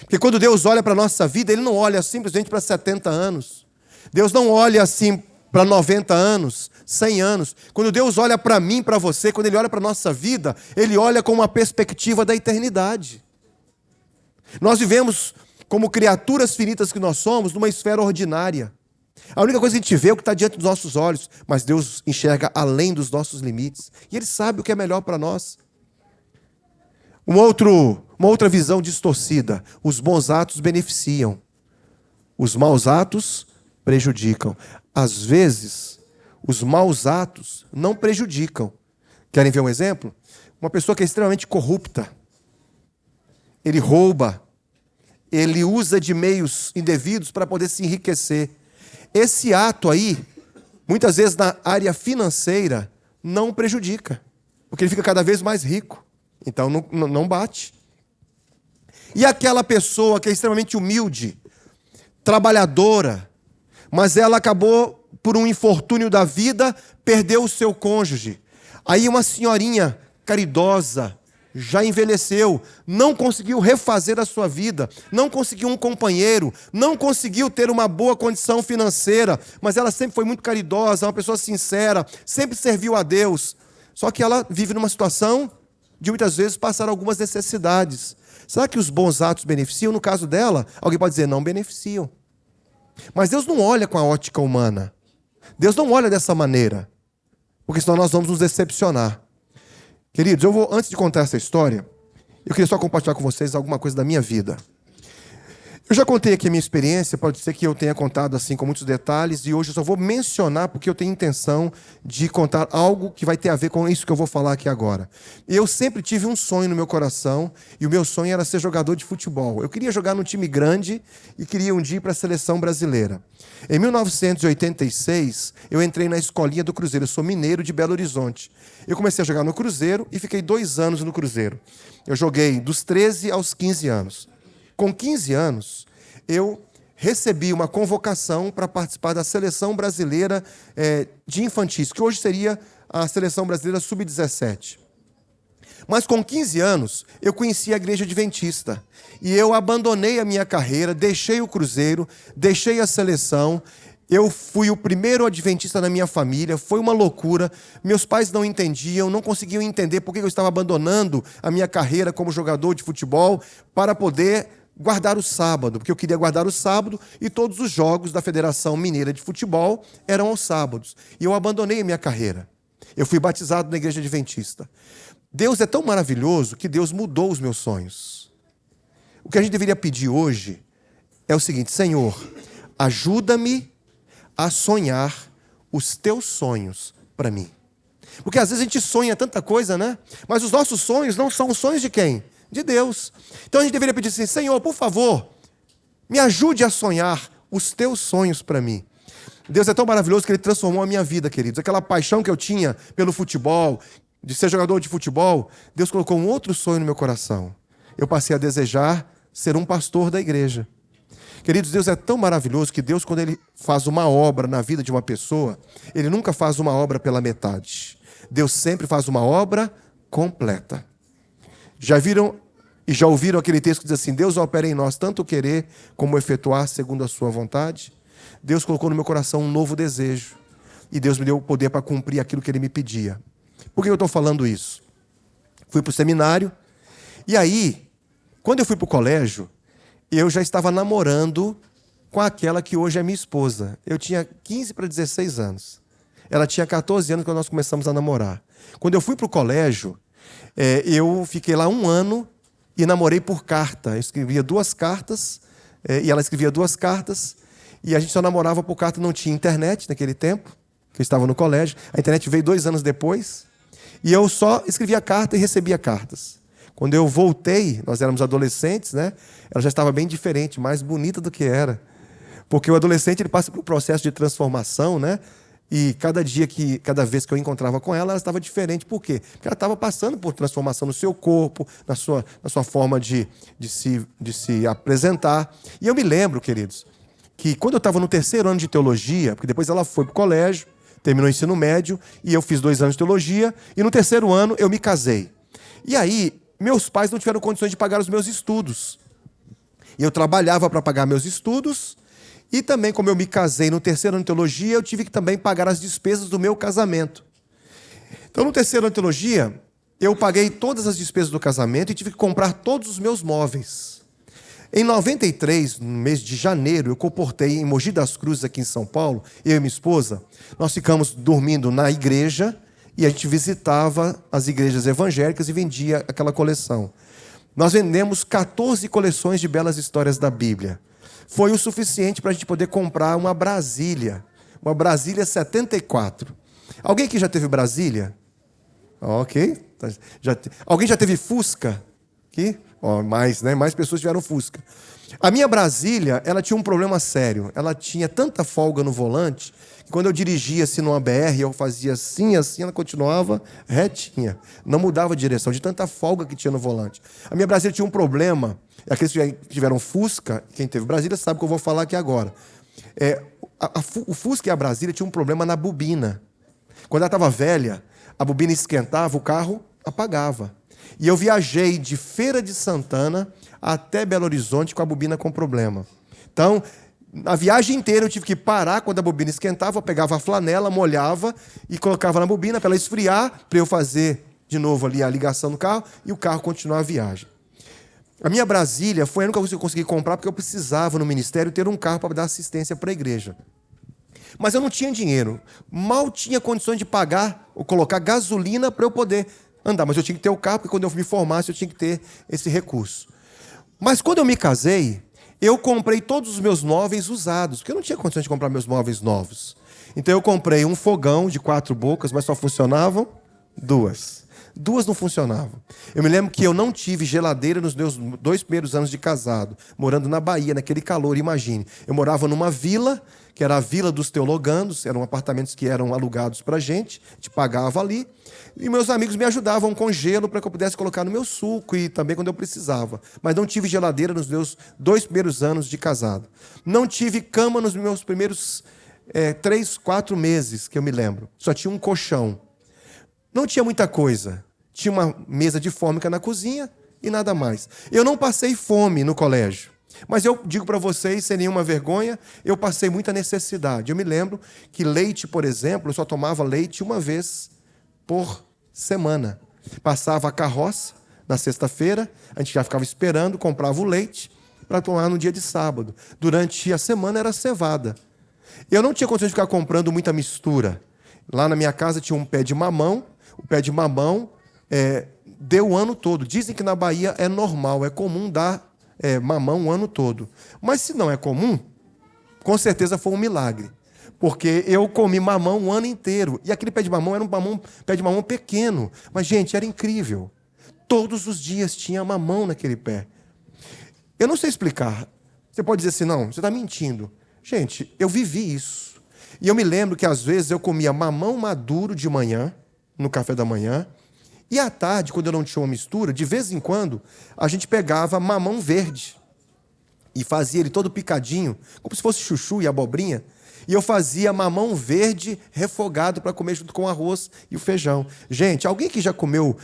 Porque quando Deus olha para a nossa vida, Ele não olha simplesmente para 70 anos. Deus não olha assim para 90 anos, 100 anos. Quando Deus olha para mim, para você, quando Ele olha para a nossa vida, Ele olha com uma perspectiva da eternidade. Nós vivemos, como criaturas finitas que nós somos, numa esfera ordinária. A única coisa que a gente vê é o que está diante dos nossos olhos, mas Deus enxerga além dos nossos limites. E Ele sabe o que é melhor para nós. Uma outra visão distorcida. Os bons atos beneficiam. Os maus atos prejudicam. Às vezes, os maus atos não prejudicam. Querem ver um exemplo? Uma pessoa que é extremamente corrupta. Ele rouba. Ele usa de meios indevidos para poder se enriquecer. Esse ato aí, muitas vezes na área financeira, não prejudica. Porque ele fica cada vez mais rico. Então não bate. E aquela pessoa que é extremamente humilde, trabalhadora, mas ela acabou, por um infortúnio da vida, perdeu o seu cônjuge. Aí uma senhorinha caridosa, já envelheceu, não conseguiu refazer a sua vida, não conseguiu um companheiro, não conseguiu ter uma boa condição financeira, mas ela sempre foi muito caridosa, uma pessoa sincera, sempre serviu a Deus. Só que ela vive numa situação de muitas vezes passar algumas necessidades. Será que os bons atos beneficiam? No caso dela, alguém pode dizer, não beneficiam. Mas Deus não olha com a ótica humana. Deus não olha dessa maneira, porque senão nós vamos nos decepcionar. Queridos, antes de contar essa história, eu queria só compartilhar com vocês alguma coisa da minha vida. Eu já contei aqui a minha experiência, pode ser que eu tenha contado assim com muitos detalhes, e hoje eu só vou mencionar porque eu tenho intenção de contar algo que vai ter a ver com isso que eu vou falar aqui agora. Eu sempre tive um sonho no meu coração, e o meu sonho era ser jogador de futebol. Eu queria jogar num time grande e queria um dia ir para a seleção brasileira. Em 1986, eu entrei na escolinha do Cruzeiro, eu sou mineiro de Belo Horizonte. Eu comecei a jogar no Cruzeiro e fiquei 2 anos no Cruzeiro. Eu joguei dos 13 aos 15 anos. Com 15 anos, eu recebi uma convocação para participar da seleção brasileira de infantis, que hoje seria a seleção brasileira sub-17. Mas com 15 anos, eu conheci a igreja adventista. E eu abandonei a minha carreira, deixei o cruzeiro, deixei a seleção. Eu fui o primeiro adventista na minha família, foi uma loucura. Meus pais não entendiam, não conseguiam entender por que eu estava abandonando a minha carreira como jogador de futebol para poder guardar o sábado, porque eu queria guardar o sábado e todos os jogos da Federação Mineira de Futebol eram aos sábados. E eu abandonei a minha carreira. Eu fui batizado na igreja adventista. Deus é tão maravilhoso que Deus mudou os meus sonhos. O que a gente deveria pedir hoje é o seguinte: Senhor, ajuda-me a sonhar os teus sonhos para mim. Porque às vezes a gente sonha tanta coisa, né? Mas os nossos sonhos não são os sonhos de quem? De Deus. Então a gente deveria pedir assim: Senhor, por favor, me ajude a sonhar os teus sonhos para mim. Deus é tão maravilhoso que Ele transformou a minha vida, queridos. Aquela paixão que eu tinha pelo futebol, de ser jogador de futebol, Deus colocou um outro sonho no meu coração. Eu passei a desejar ser um pastor da igreja. Queridos, Deus é tão maravilhoso que Deus, quando Ele faz uma obra na vida de uma pessoa, Ele nunca faz uma obra pela metade. Deus sempre faz uma obra completa. Já viram e já ouviram aquele texto que diz assim: Deus opera em nós tanto o querer como efetuar segundo a sua vontade? Deus colocou no meu coração um novo desejo. E Deus me deu o poder para cumprir aquilo que Ele me pedia. Por que eu estou falando isso? Fui para o seminário, e aí, quando eu fui para o colégio, eu já estava namorando com aquela que hoje é minha esposa. Eu tinha 15 para 16 anos. Ela tinha 14 anos quando nós começamos a namorar. Quando eu fui para o colégio, eu fiquei lá 1 ano e namorei por carta. Eu escrevia 2 cartas, e ela escrevia 2 cartas, e a gente só namorava por carta, não tinha internet naquele tempo, que eu estava no colégio. A internet veio 2 anos depois. E eu só escrevia carta e recebia cartas. Quando eu voltei, nós éramos adolescentes, né? Ela já estava bem diferente, mais bonita do que era. Porque o adolescente ele passa por um processo de transformação, né? E cada vez que eu encontrava com ela, ela estava diferente. Por quê? Porque ela estava passando por transformação no seu corpo, na sua forma de se apresentar. E eu me lembro, queridos, que quando eu estava no 3º ano de teologia, porque depois ela foi para o colégio, terminou o ensino médio, e eu fiz 2 anos de teologia, e no 3º ano eu me casei. E aí, meus pais não tiveram condições de pagar os meus estudos. E eu trabalhava para pagar meus estudos, e também, como eu me casei no 3º ano de teologia, eu tive que também pagar as despesas do meu casamento. Então, no 3º ano de teologia, eu paguei todas as despesas do casamento e tive que comprar todos os meus móveis. Em 93, no mês de janeiro, eu comportei em Mogi das Cruzes, aqui em São Paulo, eu e minha esposa. Nós ficamos dormindo na igreja e a gente visitava as igrejas evangélicas e vendia aquela coleção. Nós vendemos 14 coleções de belas histórias da Bíblia. Foi o suficiente para a gente poder comprar uma Brasília 74. Alguém aqui já teve Brasília? Ok. Alguém já teve Fusca? Aqui? Mais pessoas tiveram Fusca. A minha Brasília, ela tinha um problema sério. Ela tinha tanta folga no volante que quando eu dirigia assim numa BR, eu fazia assim, ela continuava retinha. Não mudava de direção, de tanta folga que tinha no volante. A minha Brasília tinha um problema. Aqueles que tiveram Fusca, quem teve Brasília sabe o que eu vou falar aqui agora. O Fusca e a Brasília tinham um problema na bobina. Quando ela estava velha, a bobina esquentava, o carro apagava. E eu viajei de Feira de Santana até Belo Horizonte com a bobina com problema. Então, a viagem inteira eu tive que parar quando a bobina esquentava, eu pegava a flanela, molhava e colocava na bobina para ela esfriar, para eu fazer de novo ali a ligação do carro e o carro continuar a viagem. A minha Brasília foi a única coisa que eu consegui comprar porque eu precisava no ministério ter um carro para dar assistência para a igreja. Mas eu não tinha dinheiro, mal tinha condições de pagar ou colocar gasolina para eu poder andar, mas eu tinha que ter o carro, porque quando eu me formasse eu tinha que ter esse recurso. Mas quando eu me casei, eu comprei todos os meus móveis usados, porque eu não tinha condições de comprar meus móveis novos. Então eu comprei um fogão de 4 bocas, mas só funcionavam 2. 2 não funcionavam. Eu me lembro que eu não tive geladeira nos meus 2 primeiros anos de casado, morando na Bahia, naquele calor, imagine. Eu morava numa vila, que era a Vila dos Teologandos, eram apartamentos que eram alugados para a gente pagava ali, e meus amigos me ajudavam com gelo para que eu pudesse colocar no meu suco e também quando eu precisava. Mas não tive geladeira nos meus 2 primeiros anos de casado. Não tive cama nos meus primeiros 3, 4 meses, que eu me lembro. Só tinha um colchão. Não tinha muita coisa. Tinha uma mesa de fórmica na cozinha e nada mais. Eu não passei fome no colégio. Mas eu digo para vocês, sem nenhuma vergonha, eu passei muita necessidade. Eu me lembro que leite, por exemplo, eu só tomava leite uma vez por semana. Passava a carroça na sexta-feira, a gente já ficava esperando, comprava o leite para tomar no dia de sábado. Durante a semana era cevada. Eu não tinha condições de ficar comprando muita mistura. Lá na minha casa tinha um pé de mamão. O pé de mamão deu o ano todo. Dizem que na Bahia é normal, é comum dar mamão o ano todo. Mas se não é comum, com certeza foi um milagre. Porque eu comi mamão o ano inteiro. E aquele pé de mamão era um pé de mamão pequeno. Mas, gente, era incrível. Todos os dias tinha mamão naquele pé. Eu não sei explicar. Você pode dizer assim, não, você está mentindo. Gente, eu vivi isso. E eu me lembro que, às vezes, eu comia mamão maduro de manhã, no café da manhã, e à tarde, quando eu não tinha uma mistura, de vez em quando, a gente pegava mamão verde e fazia ele todo picadinho, como se fosse chuchu e abobrinha, e eu fazia mamão verde refogado para comer junto com o arroz e o feijão. Gente, alguém que já comeu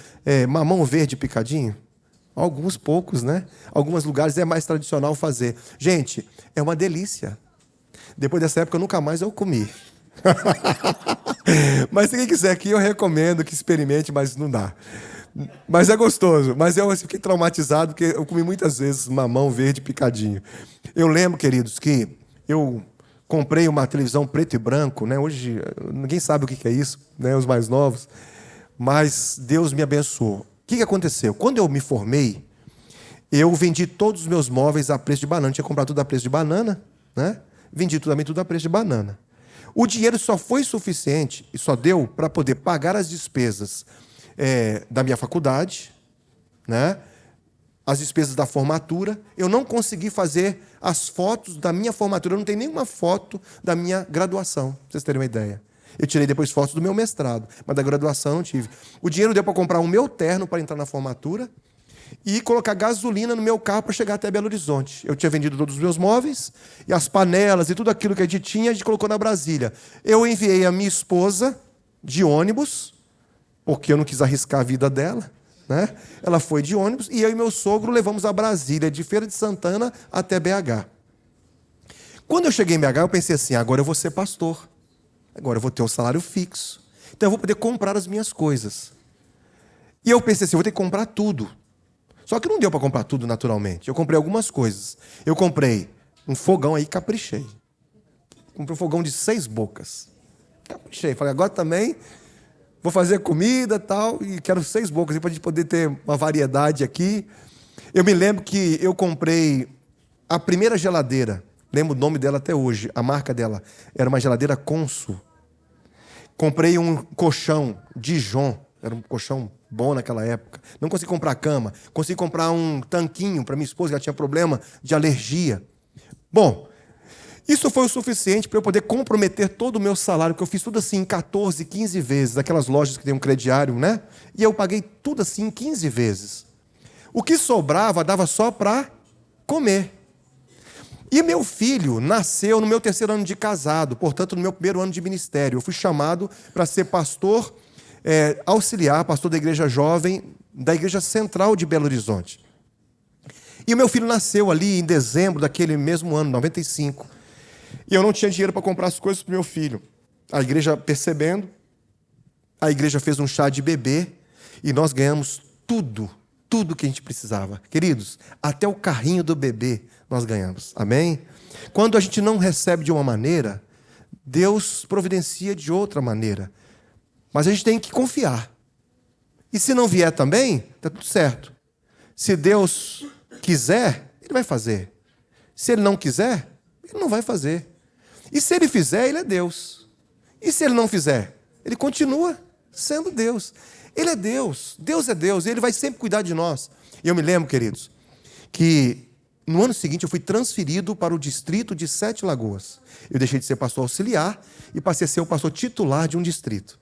mamão verde picadinho? Alguns poucos, né? Alguns lugares é mais tradicional fazer. Gente, é uma delícia. Depois dessa época, nunca mais eu comi. Mas se quem quiser aqui, eu recomendo que experimente, mas não dá. Mas é gostoso. Mas eu fiquei traumatizado, porque eu comi muitas vezes mamão verde picadinho. Eu lembro, queridos, que eu comprei uma televisão preto e branco, né? Hoje ninguém sabe o que é isso, né? Os mais novos. Mas Deus me abençoou. O que aconteceu? Quando eu me formei, eu vendi todos os meus móveis a preço de banana. Eu tinha comprado tudo a preço de banana, né? Vendi também tudo a preço de banana. O dinheiro só foi suficiente e só deu para poder pagar as despesas da minha faculdade, né? As despesas da formatura. Eu não consegui fazer as fotos da minha formatura. Eu não tenho nenhuma foto da minha graduação, para vocês terem uma ideia. Eu tirei depois fotos do meu mestrado, mas da graduação eu não tive. O dinheiro deu para comprar o meu terno para entrar na formatura e colocar gasolina no meu carro para chegar até Belo Horizonte. Eu tinha vendido todos os meus móveis e as panelas e tudo aquilo que a gente tinha, a gente colocou na Brasília. Eu enviei a minha esposa de ônibus, porque eu não quis arriscar a vida dela, né? Ela foi de ônibus e eu e meu sogro levamos a Brasília, de Feira de Santana até BH. Quando eu cheguei em BH, eu pensei assim, agora eu vou ser pastor. Agora eu vou ter um salário fixo. Então eu vou poder comprar as minhas coisas. E eu pensei assim, eu vou ter que comprar tudo. Só que não deu para comprar tudo naturalmente. Eu comprei algumas coisas. Eu comprei um fogão aí, caprichei. Comprei um fogão de 6 bocas. Caprichei. Falei, agora também vou fazer comida e tal, e quero 6 bocas para a gente poder ter uma variedade aqui. Eu me lembro que eu comprei a primeira geladeira. Lembro o nome dela até hoje. A marca dela era uma geladeira Consul. Comprei um colchão Dijon. Era um colchão bom naquela época. Não consegui comprar cama. Consegui comprar um tanquinho para minha esposa, que ela tinha problema de alergia. Bom, isso foi o suficiente para eu poder comprometer todo o meu salário, porque eu fiz tudo assim em 14, 15 vezes, daquelas lojas que tem um crediário, né? E eu paguei tudo assim em 15 vezes. O que sobrava dava só para comer. E meu filho nasceu no meu 3º ano de casado, portanto, no meu 1º ano de ministério. Eu fui chamado para ser pastor auxiliar, pastor da igreja jovem, da igreja central de Belo Horizonte. E o meu filho nasceu ali em dezembro daquele mesmo ano, 95. E eu não tinha dinheiro para comprar as coisas para o meu filho. A igreja percebendo, a igreja fez um chá de bebê e nós ganhamos tudo que a gente precisava. Queridos, até o carrinho do bebê nós ganhamos. Amém? Quando a gente não recebe de uma maneira, Deus providencia de outra maneira. Mas a gente tem que confiar. E se não vier também, está tudo certo. Se Deus quiser, Ele vai fazer. Se Ele não quiser, Ele não vai fazer. E se Ele fizer, Ele é Deus. E se Ele não fizer, Ele continua sendo Deus. Ele é Deus. Deus é Deus. Ele vai sempre cuidar de nós. E eu me lembro, queridos, que no ano seguinte eu fui transferido para o distrito de Sete Lagoas. Eu deixei de ser pastor auxiliar e passei a ser o pastor titular de um distrito.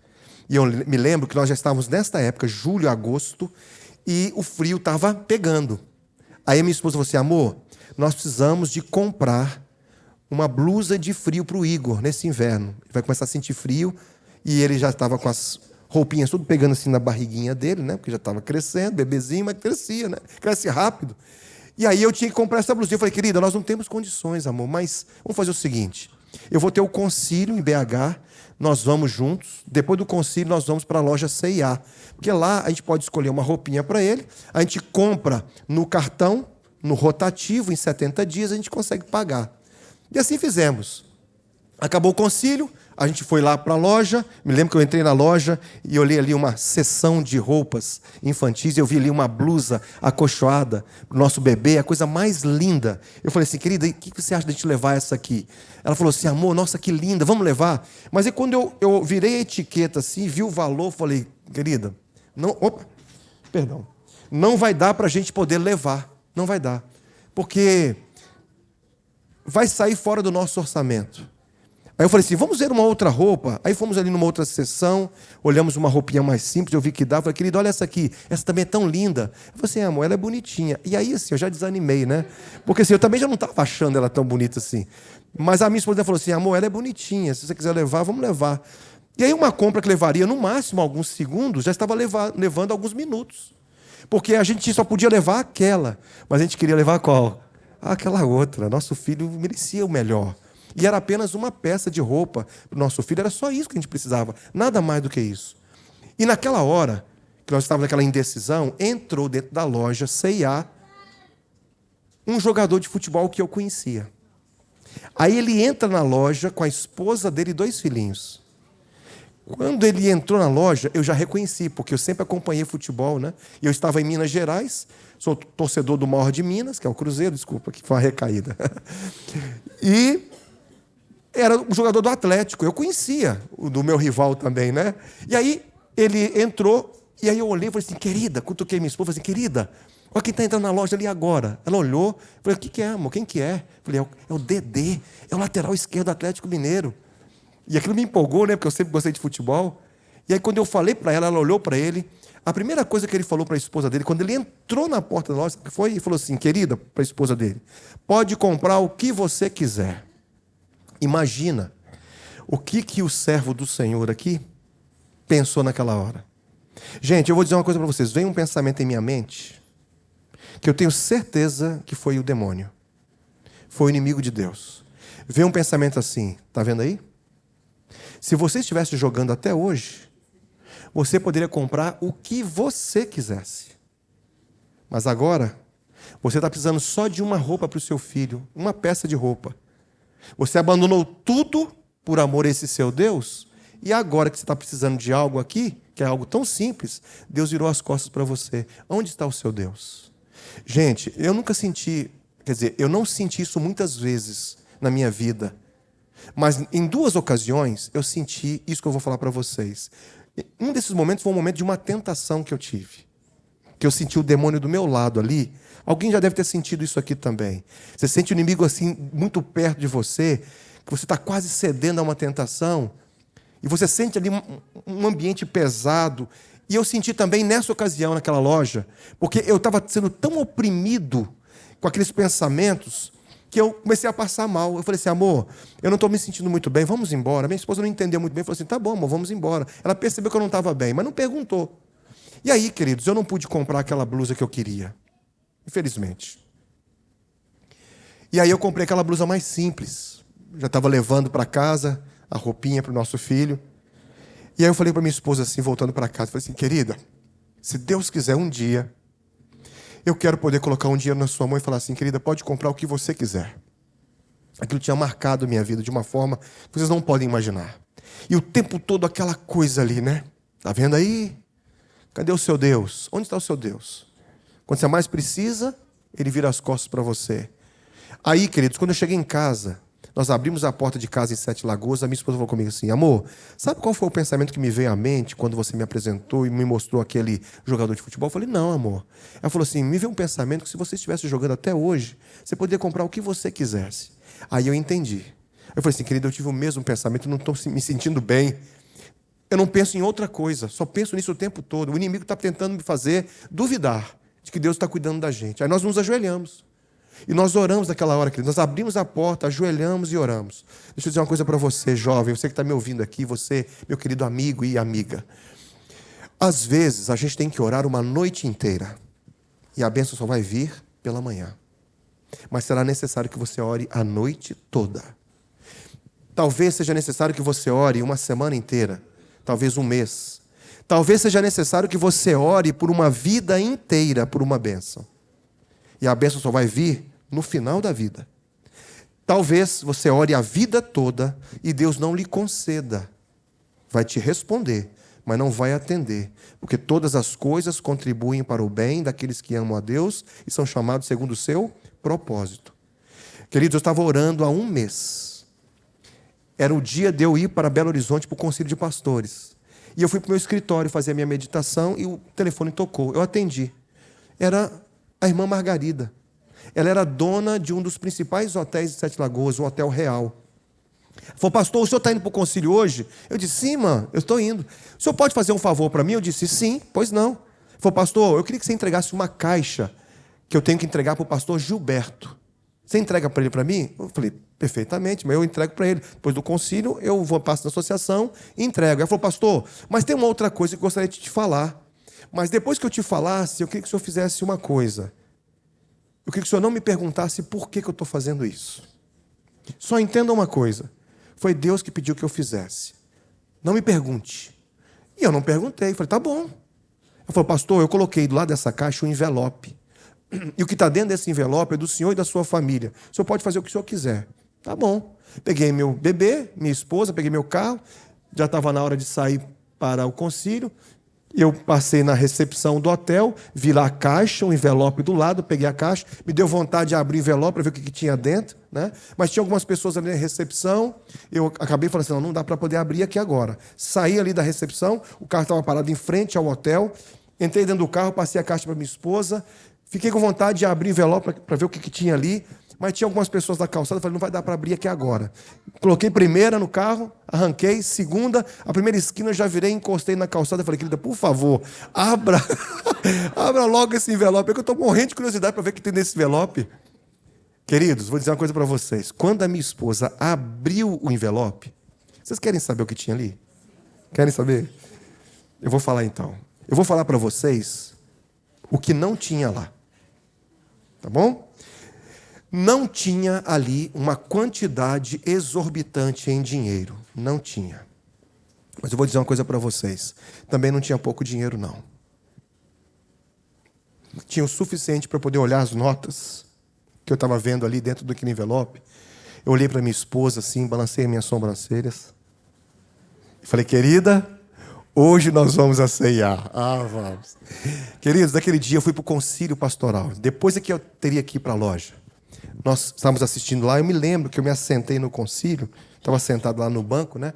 E eu me lembro que nós já estávamos nesta época, julho, agosto, e o frio estava pegando. Aí minha esposa falou assim: amor, nós precisamos de comprar uma blusa de frio para o Igor nesse inverno. Ele vai começar a sentir frio e ele já estava com as roupinhas tudo pegando assim na barriguinha dele, né? Porque já estava crescendo, bebezinho, mas crescia, né? Cresce rápido. E aí eu tinha que comprar essa blusinha. Eu falei: querida, nós não temos condições, amor, mas vamos fazer o seguinte: eu vou ter o concílio em BH, nós vamos juntos. Depois do concílio, nós vamos para a loja C&A. Porque lá a gente pode escolher uma roupinha para ele, a gente compra no cartão, no rotativo, em 70 dias a gente consegue pagar. E assim fizemos. Acabou o concílio, a gente foi lá para a loja. Me lembro que eu entrei na loja e olhei ali uma seção de roupas infantis. Eu vi ali uma blusa acolchoada para o nosso bebê, a coisa mais linda. Eu falei assim: querida, o que você acha de a gente levar essa aqui? Ela falou assim: amor, nossa, que linda, vamos levar. Mas aí quando eu virei a etiqueta assim, vi o valor, falei: querida, não vai dar para a gente poder levar. Não vai dar. Porque vai sair fora do nosso orçamento. Aí eu falei assim: vamos ver uma outra roupa. Aí fomos ali numa outra sessão, olhamos uma roupinha mais simples, eu vi que dava. Falei: querido, olha essa aqui, essa também é tão linda. Eu falei assim: amor, ela é bonitinha. E aí assim, eu já desanimei, né? Porque assim, eu também já não estava achando ela tão bonita assim. Mas a minha esposa falou assim: amor, ela é bonitinha, se você quiser levar, vamos levar. E aí uma compra que levaria no máximo alguns segundos, já estava levando alguns minutos. Porque a gente só podia levar aquela, mas a gente queria levar qual? Aquela outra. Nosso filho merecia o melhor. E era apenas uma peça de roupa para o nosso filho, era só isso que a gente precisava, nada mais do que isso. E naquela hora, que nós estávamos naquela indecisão, entrou dentro da loja C&A um jogador de futebol que eu conhecia. Aí ele entra na loja com a esposa dele e 2 filhinhos. Quando ele entrou na loja, eu já reconheci, porque eu sempre acompanhei futebol, né? E eu estava em Minas Gerais, sou torcedor do maior de Minas, que é o Cruzeiro, desculpa, que foi uma recaída. E era um jogador do Atlético, eu conhecia o do meu rival também, né? E aí ele entrou, e aí eu olhei e falei assim: querida, cutuquei minha esposa, falei assim: querida, olha quem está entrando na loja ali agora. Ela olhou, falei: o que é, amor? Quem que é? Falei: é o Dedê, é o lateral esquerdo do Atlético Mineiro. E aquilo me empolgou, né? Porque eu sempre gostei de futebol. E aí quando eu falei para ela, ela olhou para ele. A primeira coisa que ele falou para a esposa dele, quando ele entrou na porta da loja, foi e falou assim: querida, para a esposa dele, pode comprar o que você quiser. Imagina o que o servo do Senhor aqui pensou naquela hora. Gente, eu vou dizer uma coisa para vocês. Vem um pensamento em minha mente que eu tenho certeza que foi o demônio. Foi o inimigo de Deus. Vem um pensamento assim, está vendo aí? Se você estivesse jogando até hoje, você poderia comprar o que você quisesse. Mas agora, você está precisando só de uma roupa para o seu filho, uma peça de roupa. Você abandonou tudo por amor a esse seu Deus, e agora que você está precisando de algo aqui, que é algo tão simples, Deus virou as costas para você. Onde está o seu Deus? Gente, eu nunca senti, eu não senti isso muitas vezes na minha vida. Mas em 2 ocasiões eu senti isso que eu vou falar para vocês. Um desses momentos foi um momento de uma tentação que eu tive. Que eu senti o demônio do meu lado ali. Alguém já deve ter sentido isso aqui também. Você sente o inimigo assim, muito perto de você, que você está quase cedendo a uma tentação, e você sente ali um ambiente pesado. E eu senti também nessa ocasião, naquela loja, porque eu estava sendo tão oprimido com aqueles pensamentos, que eu comecei a passar mal. Eu falei assim: amor, eu não estou me sentindo muito bem, vamos embora. Minha esposa não entendeu muito bem, falou assim: tá bom, amor, vamos embora. Ela percebeu que eu não estava bem, mas não perguntou. E aí, queridos, eu não pude comprar aquela blusa que eu queria, infelizmente. E aí eu comprei aquela blusa mais simples. Já estava levando para casa a roupinha para o nosso filho. E aí eu falei para minha esposa assim, voltando para casa, falei assim: querida, se Deus quiser um dia, eu quero poder colocar um dinheiro na sua mão e falar assim: querida, pode comprar o que você quiser. Aquilo tinha marcado a minha vida de uma forma que vocês não podem imaginar. E o tempo todo aquela coisa ali, né? Tá vendo aí? Cadê o seu Deus? Onde está o seu Deus? Quando você mais precisa, ele vira as costas para você. Aí, queridos, quando eu cheguei em casa, Nós abrimos a porta de casa em Sete Lagoas, a minha esposa falou comigo assim: amor, sabe qual foi o pensamento que me veio à mente quando você me apresentou e me mostrou aquele jogador de futebol? Eu falei: não, amor. Ela falou assim: me veio um pensamento que se você estivesse jogando até hoje, você poderia comprar o que você quisesse. Aí eu entendi. Eu falei assim: querido, eu tive o mesmo pensamento, não estou me sentindo bem. Eu não penso em outra coisa, só penso nisso o tempo todo. O inimigo está tentando me fazer duvidar de que Deus está cuidando da gente. Aí nós nos ajoelhamos. E nós oramos naquela hora, querido. Nós abrimos a porta, ajoelhamos e oramos. Deixa eu dizer uma coisa para você, jovem, você que está me ouvindo aqui, você, meu querido amigo e amiga. Às vezes, a gente tem que orar uma noite inteira. E a bênção só vai vir pela manhã. Mas será necessário que você ore a noite toda. Talvez seja necessário que você ore uma semana inteira. Talvez um mês. Talvez seja necessário que você ore por uma vida inteira por uma bênção. E a bênção só vai vir no final da vida. Talvez você ore a vida toda e Deus não lhe conceda. Vai te responder, mas não vai atender. Porque todas as coisas contribuem para o bem daqueles que amam a Deus e são chamados segundo o seu propósito. Queridos, eu estava orando há um mês. Era o dia de eu ir para Belo Horizonte para o Conselho de Pastores. E eu fui para o meu escritório fazer a minha meditação e o telefone tocou. Eu atendi. Era a irmã Margarida. Ela era dona de um dos principais hotéis de Sete Lagoas, o Hotel Real. Falou: pastor, o senhor está indo para o concílio hoje? Eu disse: sim, mãe, eu estou indo. O senhor pode fazer um favor para mim? Eu disse: sim, pois não. Falou: pastor, eu queria que você entregasse uma caixa que eu tenho que entregar para o pastor Gilberto. Você entrega para ele para mim? Eu falei: perfeitamente, mas eu entrego para ele. Depois do concílio, eu passo na associação e entrego. Ela falou: pastor, mas tem uma outra coisa que eu gostaria de te falar. Mas depois que eu te falasse, eu queria que o senhor fizesse uma coisa. Eu queria que o senhor não me perguntasse por que eu estou fazendo isso. Só entenda uma coisa. Foi Deus que pediu que eu fizesse. Não me pergunte. E eu não perguntei. Falei: tá bom. Ela falou: pastor, eu coloquei do lado dessa caixa um envelope. E o que está dentro desse envelope é do senhor e da sua família. O senhor pode fazer o que o senhor quiser. Tá bom. Peguei meu bebê, minha esposa, peguei meu carro. Já estava na hora de sair para o concílio. Eu passei na recepção do hotel, vi lá a caixa, um envelope do lado, peguei a caixa, me deu vontade de abrir o envelope para ver o que tinha dentro, né? Mas tinha algumas pessoas ali na recepção, eu acabei falando assim: não dá para poder abrir aqui agora. Saí ali da recepção, o carro estava parado em frente ao hotel, entrei dentro do carro, passei a caixa para minha esposa, fiquei com vontade de abrir o envelope para ver o que tinha ali, mas tinha algumas pessoas na calçada, falei: não vai dar para abrir aqui agora. Coloquei primeira no carro, arranquei, segunda, a primeira esquina eu já virei, encostei na calçada e falei: querida, por favor, abra, abra logo esse envelope, é que eu estou morrendo de curiosidade para ver o que tem nesse envelope. Queridos, vou dizer uma coisa para vocês. Quando a minha esposa abriu o envelope, vocês querem saber o que tinha ali? Querem saber? Eu vou falar então. Eu vou falar para vocês o que não tinha lá. Tá bom? Não tinha ali uma quantidade exorbitante em dinheiro. Não tinha. Mas eu vou dizer uma coisa para vocês. Também não tinha pouco dinheiro, não. Tinha o suficiente para poder olhar as notas que eu estava vendo ali dentro daquele envelope. Eu olhei para minha esposa assim, balancei minhas sobrancelhas. E falei: querida, hoje nós vamos a ceiar. Ah, vamos. Queridos, daquele dia eu fui para o concílio pastoral. Depois é que eu teria que ir para a loja. Nós estávamos assistindo lá, eu me lembro que eu me assentei no concílio, estava sentado lá no banco, né?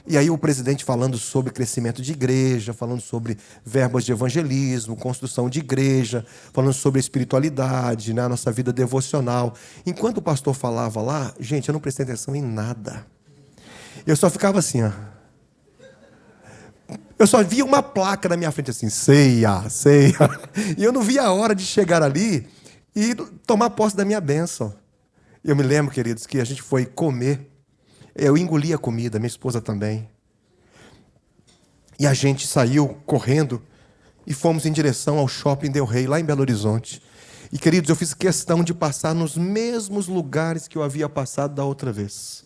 E aí o presidente falando sobre crescimento de igreja, falando sobre verbas de evangelismo, construção de igreja, falando sobre espiritualidade, né? A nossa vida devocional. Enquanto o pastor falava lá, gente, eu não prestei atenção em nada. Eu só ficava assim, ó. Eu só via uma placa na minha frente assim: ceia, ceia. E eu não via a hora de chegar ali e tomar posse da minha bênção. Eu me lembro, queridos, que a gente foi comer. Eu engoli a comida, minha esposa também. E a gente saiu correndo e fomos em direção ao Shopping Del Rey, lá em Belo Horizonte. E, queridos, eu fiz questão de passar nos mesmos lugares que eu havia passado da outra vez.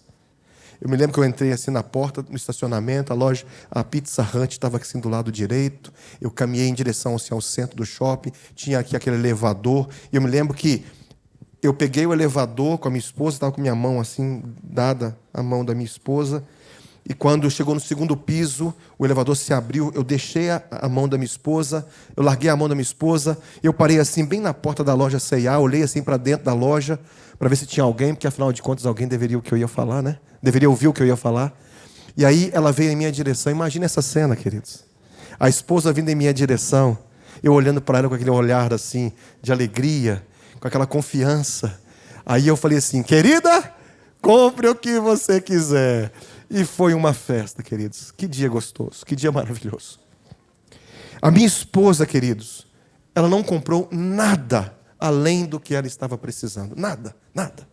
Eu me lembro que eu entrei assim na porta, no estacionamento, a loja, a Pizza Hut estava assim do lado direito. Eu caminhei em direção assim, ao centro do shopping, tinha aqui aquele elevador. E eu me lembro que eu peguei o elevador com a minha esposa, estava com minha mão assim, dada a mão da minha esposa. E quando chegou no segundo piso, o elevador se abriu, eu deixei a mão da minha esposa, eu larguei a mão da minha esposa, eu parei assim, bem na porta da loja C&A, olhei assim para dentro da loja, para ver se tinha alguém, porque afinal de contas alguém deveria ouvir o que eu ia falar, né? Deveria ouvir o que eu ia falar. E aí ela veio em minha direção, imagina essa cena, queridos. A esposa vindo em minha direção, eu olhando para ela com aquele olhar assim, de alegria, com aquela confiança. Aí eu falei assim, querida, compre o que você quiser. E foi uma festa, queridos. Que dia gostoso, que dia maravilhoso. A minha esposa, queridos, ela não comprou nada além do que ela estava precisando. Nada, nada.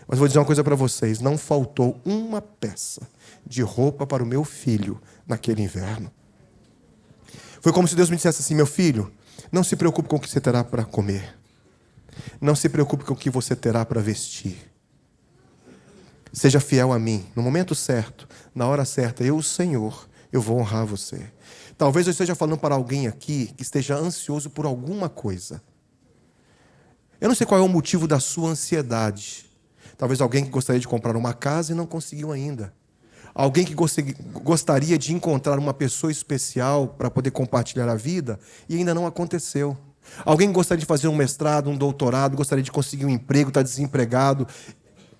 Mas vou dizer uma coisa para vocês, não faltou uma peça de roupa para o meu filho naquele inverno. Foi como se Deus me dissesse assim, meu filho, não se preocupe com o que você terá para comer. Não se preocupe com o que você terá para vestir. Seja fiel a mim. No momento certo, na hora certa, eu, o Senhor, eu vou honrar você. Talvez eu esteja falando para alguém aqui que esteja ansioso por alguma coisa. Eu não sei qual é o motivo da sua ansiedade. Talvez alguém que gostaria de comprar uma casa e não conseguiu ainda. Alguém que gostaria de encontrar uma pessoa especial para poder compartilhar a vida e ainda não aconteceu. Alguém que gostaria de fazer um mestrado, um doutorado, gostaria de conseguir um emprego, está desempregado.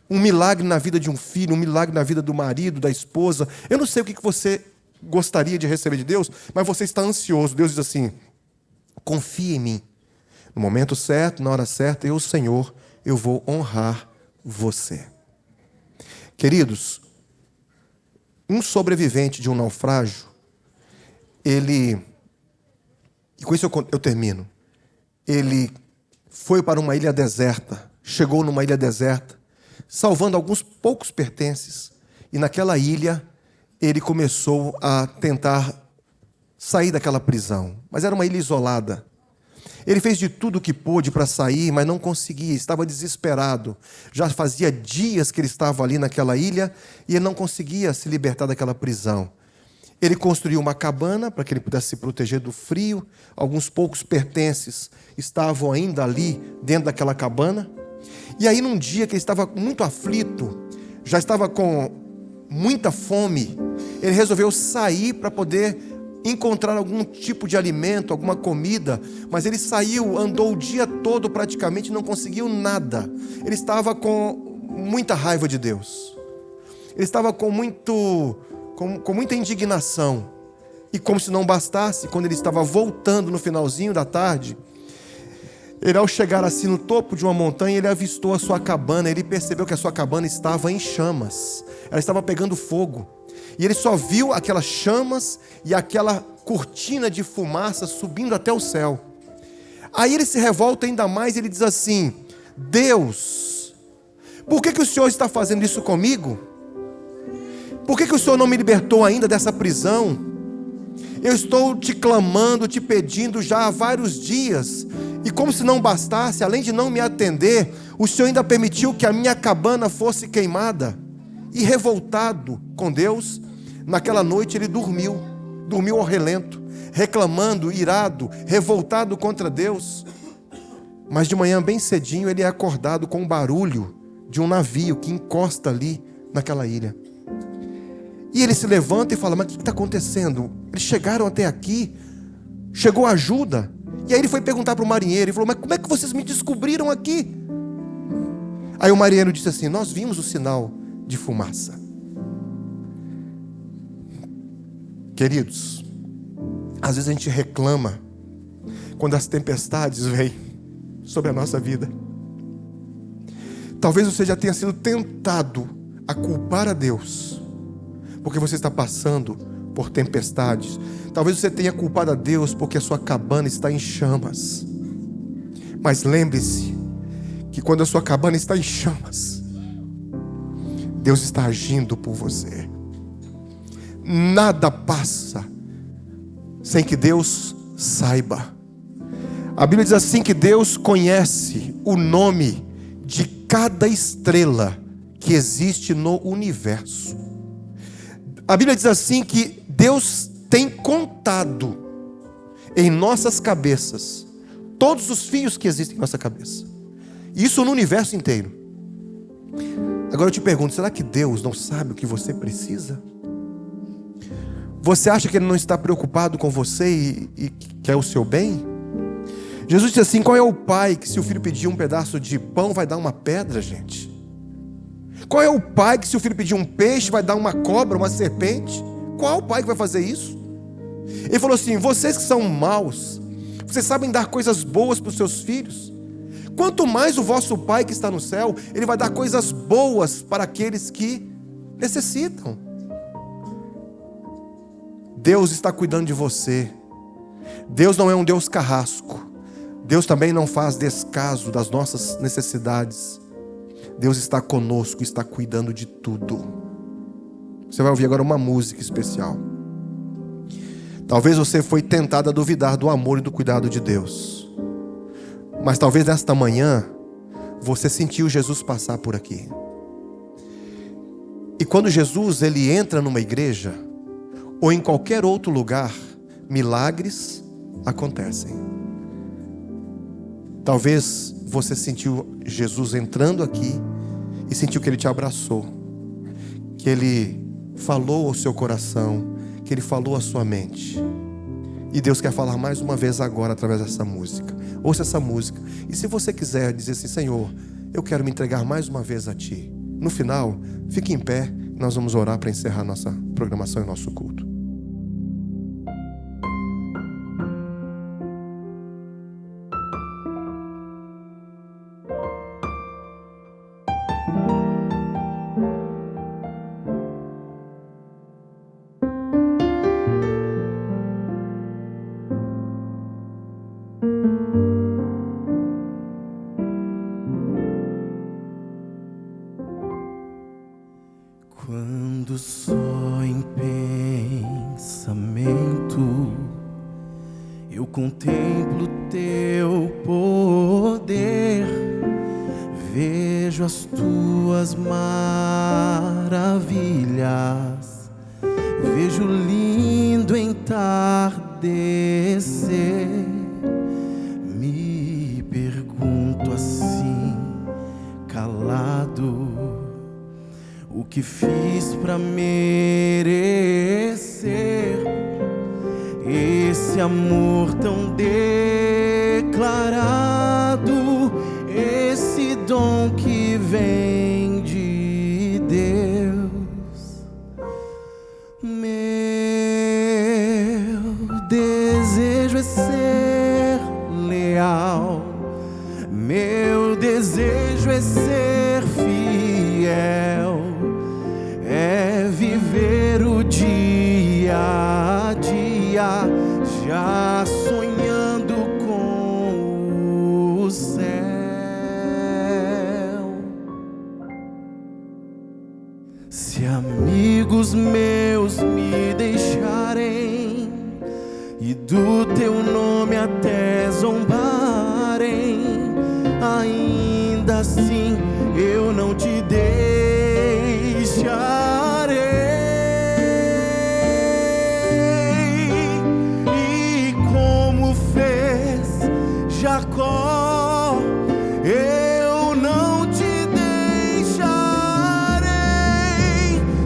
Um milagre na vida de um filho, um milagre na vida do marido, da esposa. Eu não sei o que você gostaria de receber de Deus, mas você está ansioso. Deus diz assim, confia em mim. No momento certo, na hora certa, eu, Senhor, eu vou honrar você. Queridos, um sobrevivente de um naufrágio, e com isso eu termino, ele foi para uma ilha deserta, chegou numa ilha deserta, salvando alguns poucos pertences, e naquela ilha ele começou a tentar sair daquela prisão, mas era uma ilha isolada. Ele fez de tudo o que pôde para sair, mas não conseguia, estava desesperado. Já fazia dias que ele estava ali naquela ilha e ele não conseguia se libertar daquela prisão. Ele construiu uma cabana para que ele pudesse se proteger do frio. Alguns poucos pertences estavam ainda ali dentro daquela cabana. E aí, num dia que ele estava muito aflito, já estava com muita fome, ele resolveu sair para poder encontrar algum tipo de alimento, alguma comida, mas ele saiu, andou o dia todo praticamente, não conseguiu nada. Ele estava com muita raiva de Deus. Ele estava com muita indignação. E como se não bastasse, quando ele estava voltando no finalzinho da tarde, ele, ao chegar assim no topo de uma montanha, ele avistou a sua cabana. Ele percebeu que a sua cabana estava em chamas. Ela estava pegando fogo. E ele só viu aquelas chamas e aquela cortina de fumaça subindo até o céu. Aí ele se revolta ainda mais e ele diz assim, Deus, por que o Senhor está fazendo isso comigo? Por que o Senhor não me libertou ainda dessa prisão? Eu estou te clamando, te pedindo já há vários dias. E como se não bastasse, além de não me atender, o Senhor ainda permitiu que a minha cabana fosse queimada. E revoltado com Deus, naquela noite ele dormiu ao relento, reclamando, irado, revoltado contra Deus. Mas de manhã bem cedinho ele é acordado com o barulho de um navio que encosta ali naquela ilha. E ele se levanta e fala, mas o que está acontecendo? Eles chegaram até aqui, chegou ajuda. E aí ele foi perguntar para o marinheiro, e falou, mas como é que vocês me descobriram aqui? Aí o marinheiro disse assim, nós vimos o sinal de fumaça. Queridos, às vezes a gente reclama quando as tempestades vêm sobre a nossa vida. Talvez você já tenha sido tentado a culpar a Deus porque você está passando por tempestades. Talvez você tenha culpado a Deus porque a sua cabana está em chamas. Mas lembre-se que quando a sua cabana está em chamas, Deus está agindo por você. Nada passa sem que Deus saiba. A Bíblia diz assim que Deus conhece o nome de cada estrela que existe no universo. A Bíblia diz assim que Deus tem contado em nossas cabeças todos os fios que existem em nossa cabeça. Isso no universo inteiro. Agora eu te pergunto, será que Deus não sabe o que você precisa? Você acha que Ele não está preocupado com você e quer o seu bem? Jesus disse assim: qual é o pai que, se o filho pedir um pedaço de pão, vai dar uma pedra, gente? Qual é o pai que, se o filho pedir um peixe, vai dar uma cobra, uma serpente? Qual pai que vai fazer isso? Ele falou assim: vocês que são maus, vocês sabem dar coisas boas para os seus filhos? Quanto mais o vosso Pai que está no céu, Ele vai dar coisas boas para aqueles que necessitam. Deus está cuidando de você. Deus não é um Deus carrasco. Deus também não faz descaso das nossas necessidades. Deus está conosco, está cuidando de tudo. Você vai ouvir agora uma música especial. Talvez você foi tentado a duvidar do amor e do cuidado de Deus. Mas talvez nesta manhã você sentiu Jesus passar por aqui. E quando Jesus ele entra numa igreja ou em qualquer outro lugar, milagres acontecem. Talvez você sentiu Jesus entrando aqui e sentiu que Ele te abraçou, que Ele falou ao seu coração, que Ele falou à sua mente. E Deus quer falar mais uma vez agora através dessa música. Ouça essa música. E se você quiser dizer assim: Senhor, eu quero me entregar mais uma vez a Ti. No final, fique em pé. Nós vamos orar para encerrar nossa programação e nosso culto. Quando só em pensamento eu contemplo Teu poder, vejo as Tuas maravilhas, vejo lindo entardecer. Me pergunto assim, calado, o que fiz pra merecer esse amor tão declarado, esse dom que vem de Deus? Meu desejo é ser leal, meu desejo é ser fiel, é viver o dia a dia, já sonhando com o céu. Se amigos meus me deixarem e do Teu nome até zombarem, ainda assim eu não te deixarei. E como fez Jacó, eu não te deixarei,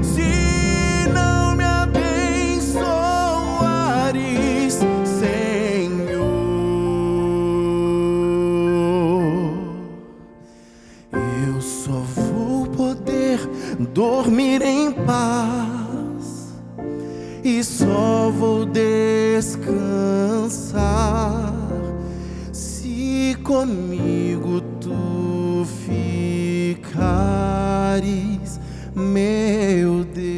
se não me abençoares, Senhor. Eu só vou poder dormir em paz e só vou descansar se comigo Tu ficares, meu Deus.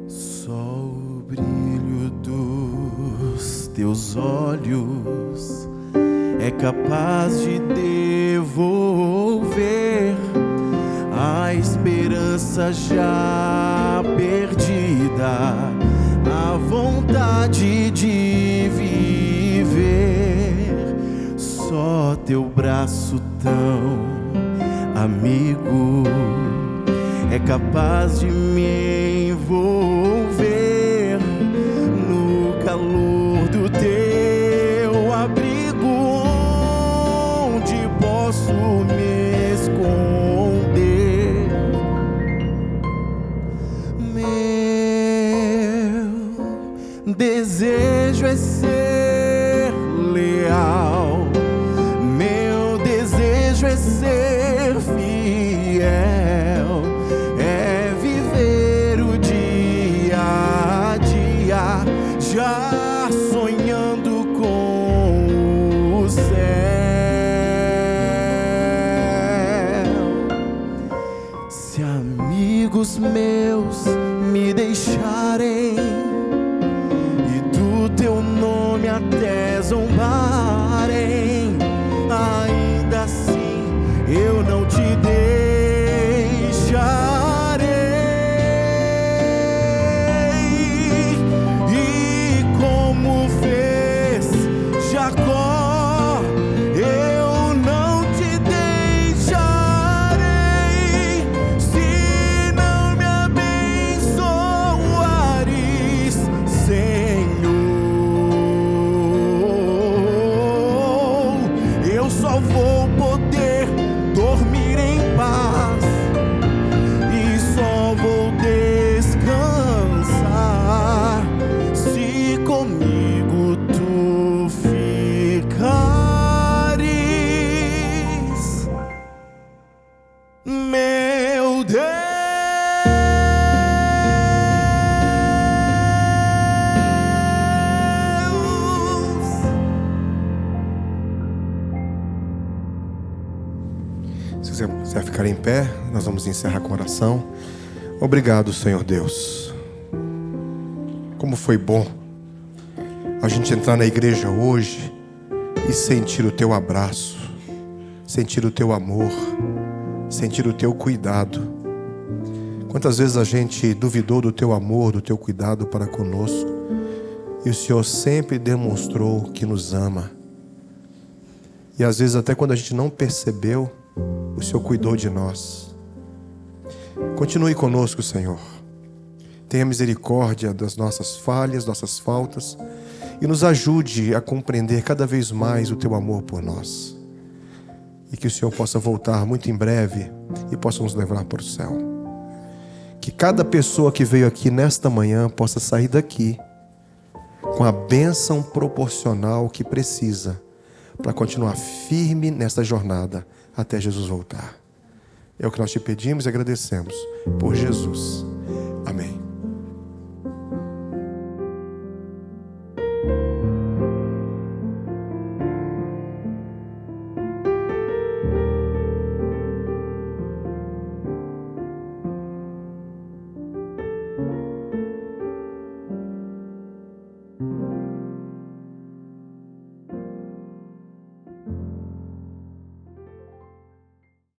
Só o brilho dos Teus olhos é capaz de devolver a esperança já perdida, a vontade de viver. Só Teu braço tão amigo é capaz de me envolver no calor do Teu abrigo, desejo é ser leal, meu desejo é ser fiel, é viver o dia a dia, já sonhando com o céu. Se amigos meus me deixarem e do teu nome até zombarem, ainda assim eu não te deixarei. E como fez Jacó, eu não te deixarei, se não me abençoares, Senhor. Eu só vou poder dormir em paz e só vou descansar se comigo tu ficares, meu Deus. Se você quiser ficar em pé, nós vamos encerrar com oração. Obrigado, Senhor Deus. Como foi bom a gente entrar na igreja hoje e sentir o teu abraço, sentir o teu amor, sentir o teu cuidado. Quantas vezes a gente duvidou do teu amor, do teu cuidado para conosco, e o Senhor sempre demonstrou que nos ama. E às vezes até quando a gente não percebeu, o Senhor cuidou de nós. Continue conosco, Senhor. Tenha misericórdia das nossas falhas, nossas faltas, e nos ajude a compreender cada vez mais o teu amor por nós. E que o Senhor possa voltar muito em breve e possa nos levar para o céu. Que cada pessoa que veio aqui nesta manhã possa sair daqui com a bênção proporcional que precisa para continuar firme nesta jornada até Jesus voltar. É o que nós te pedimos e agradecemos por Jesus.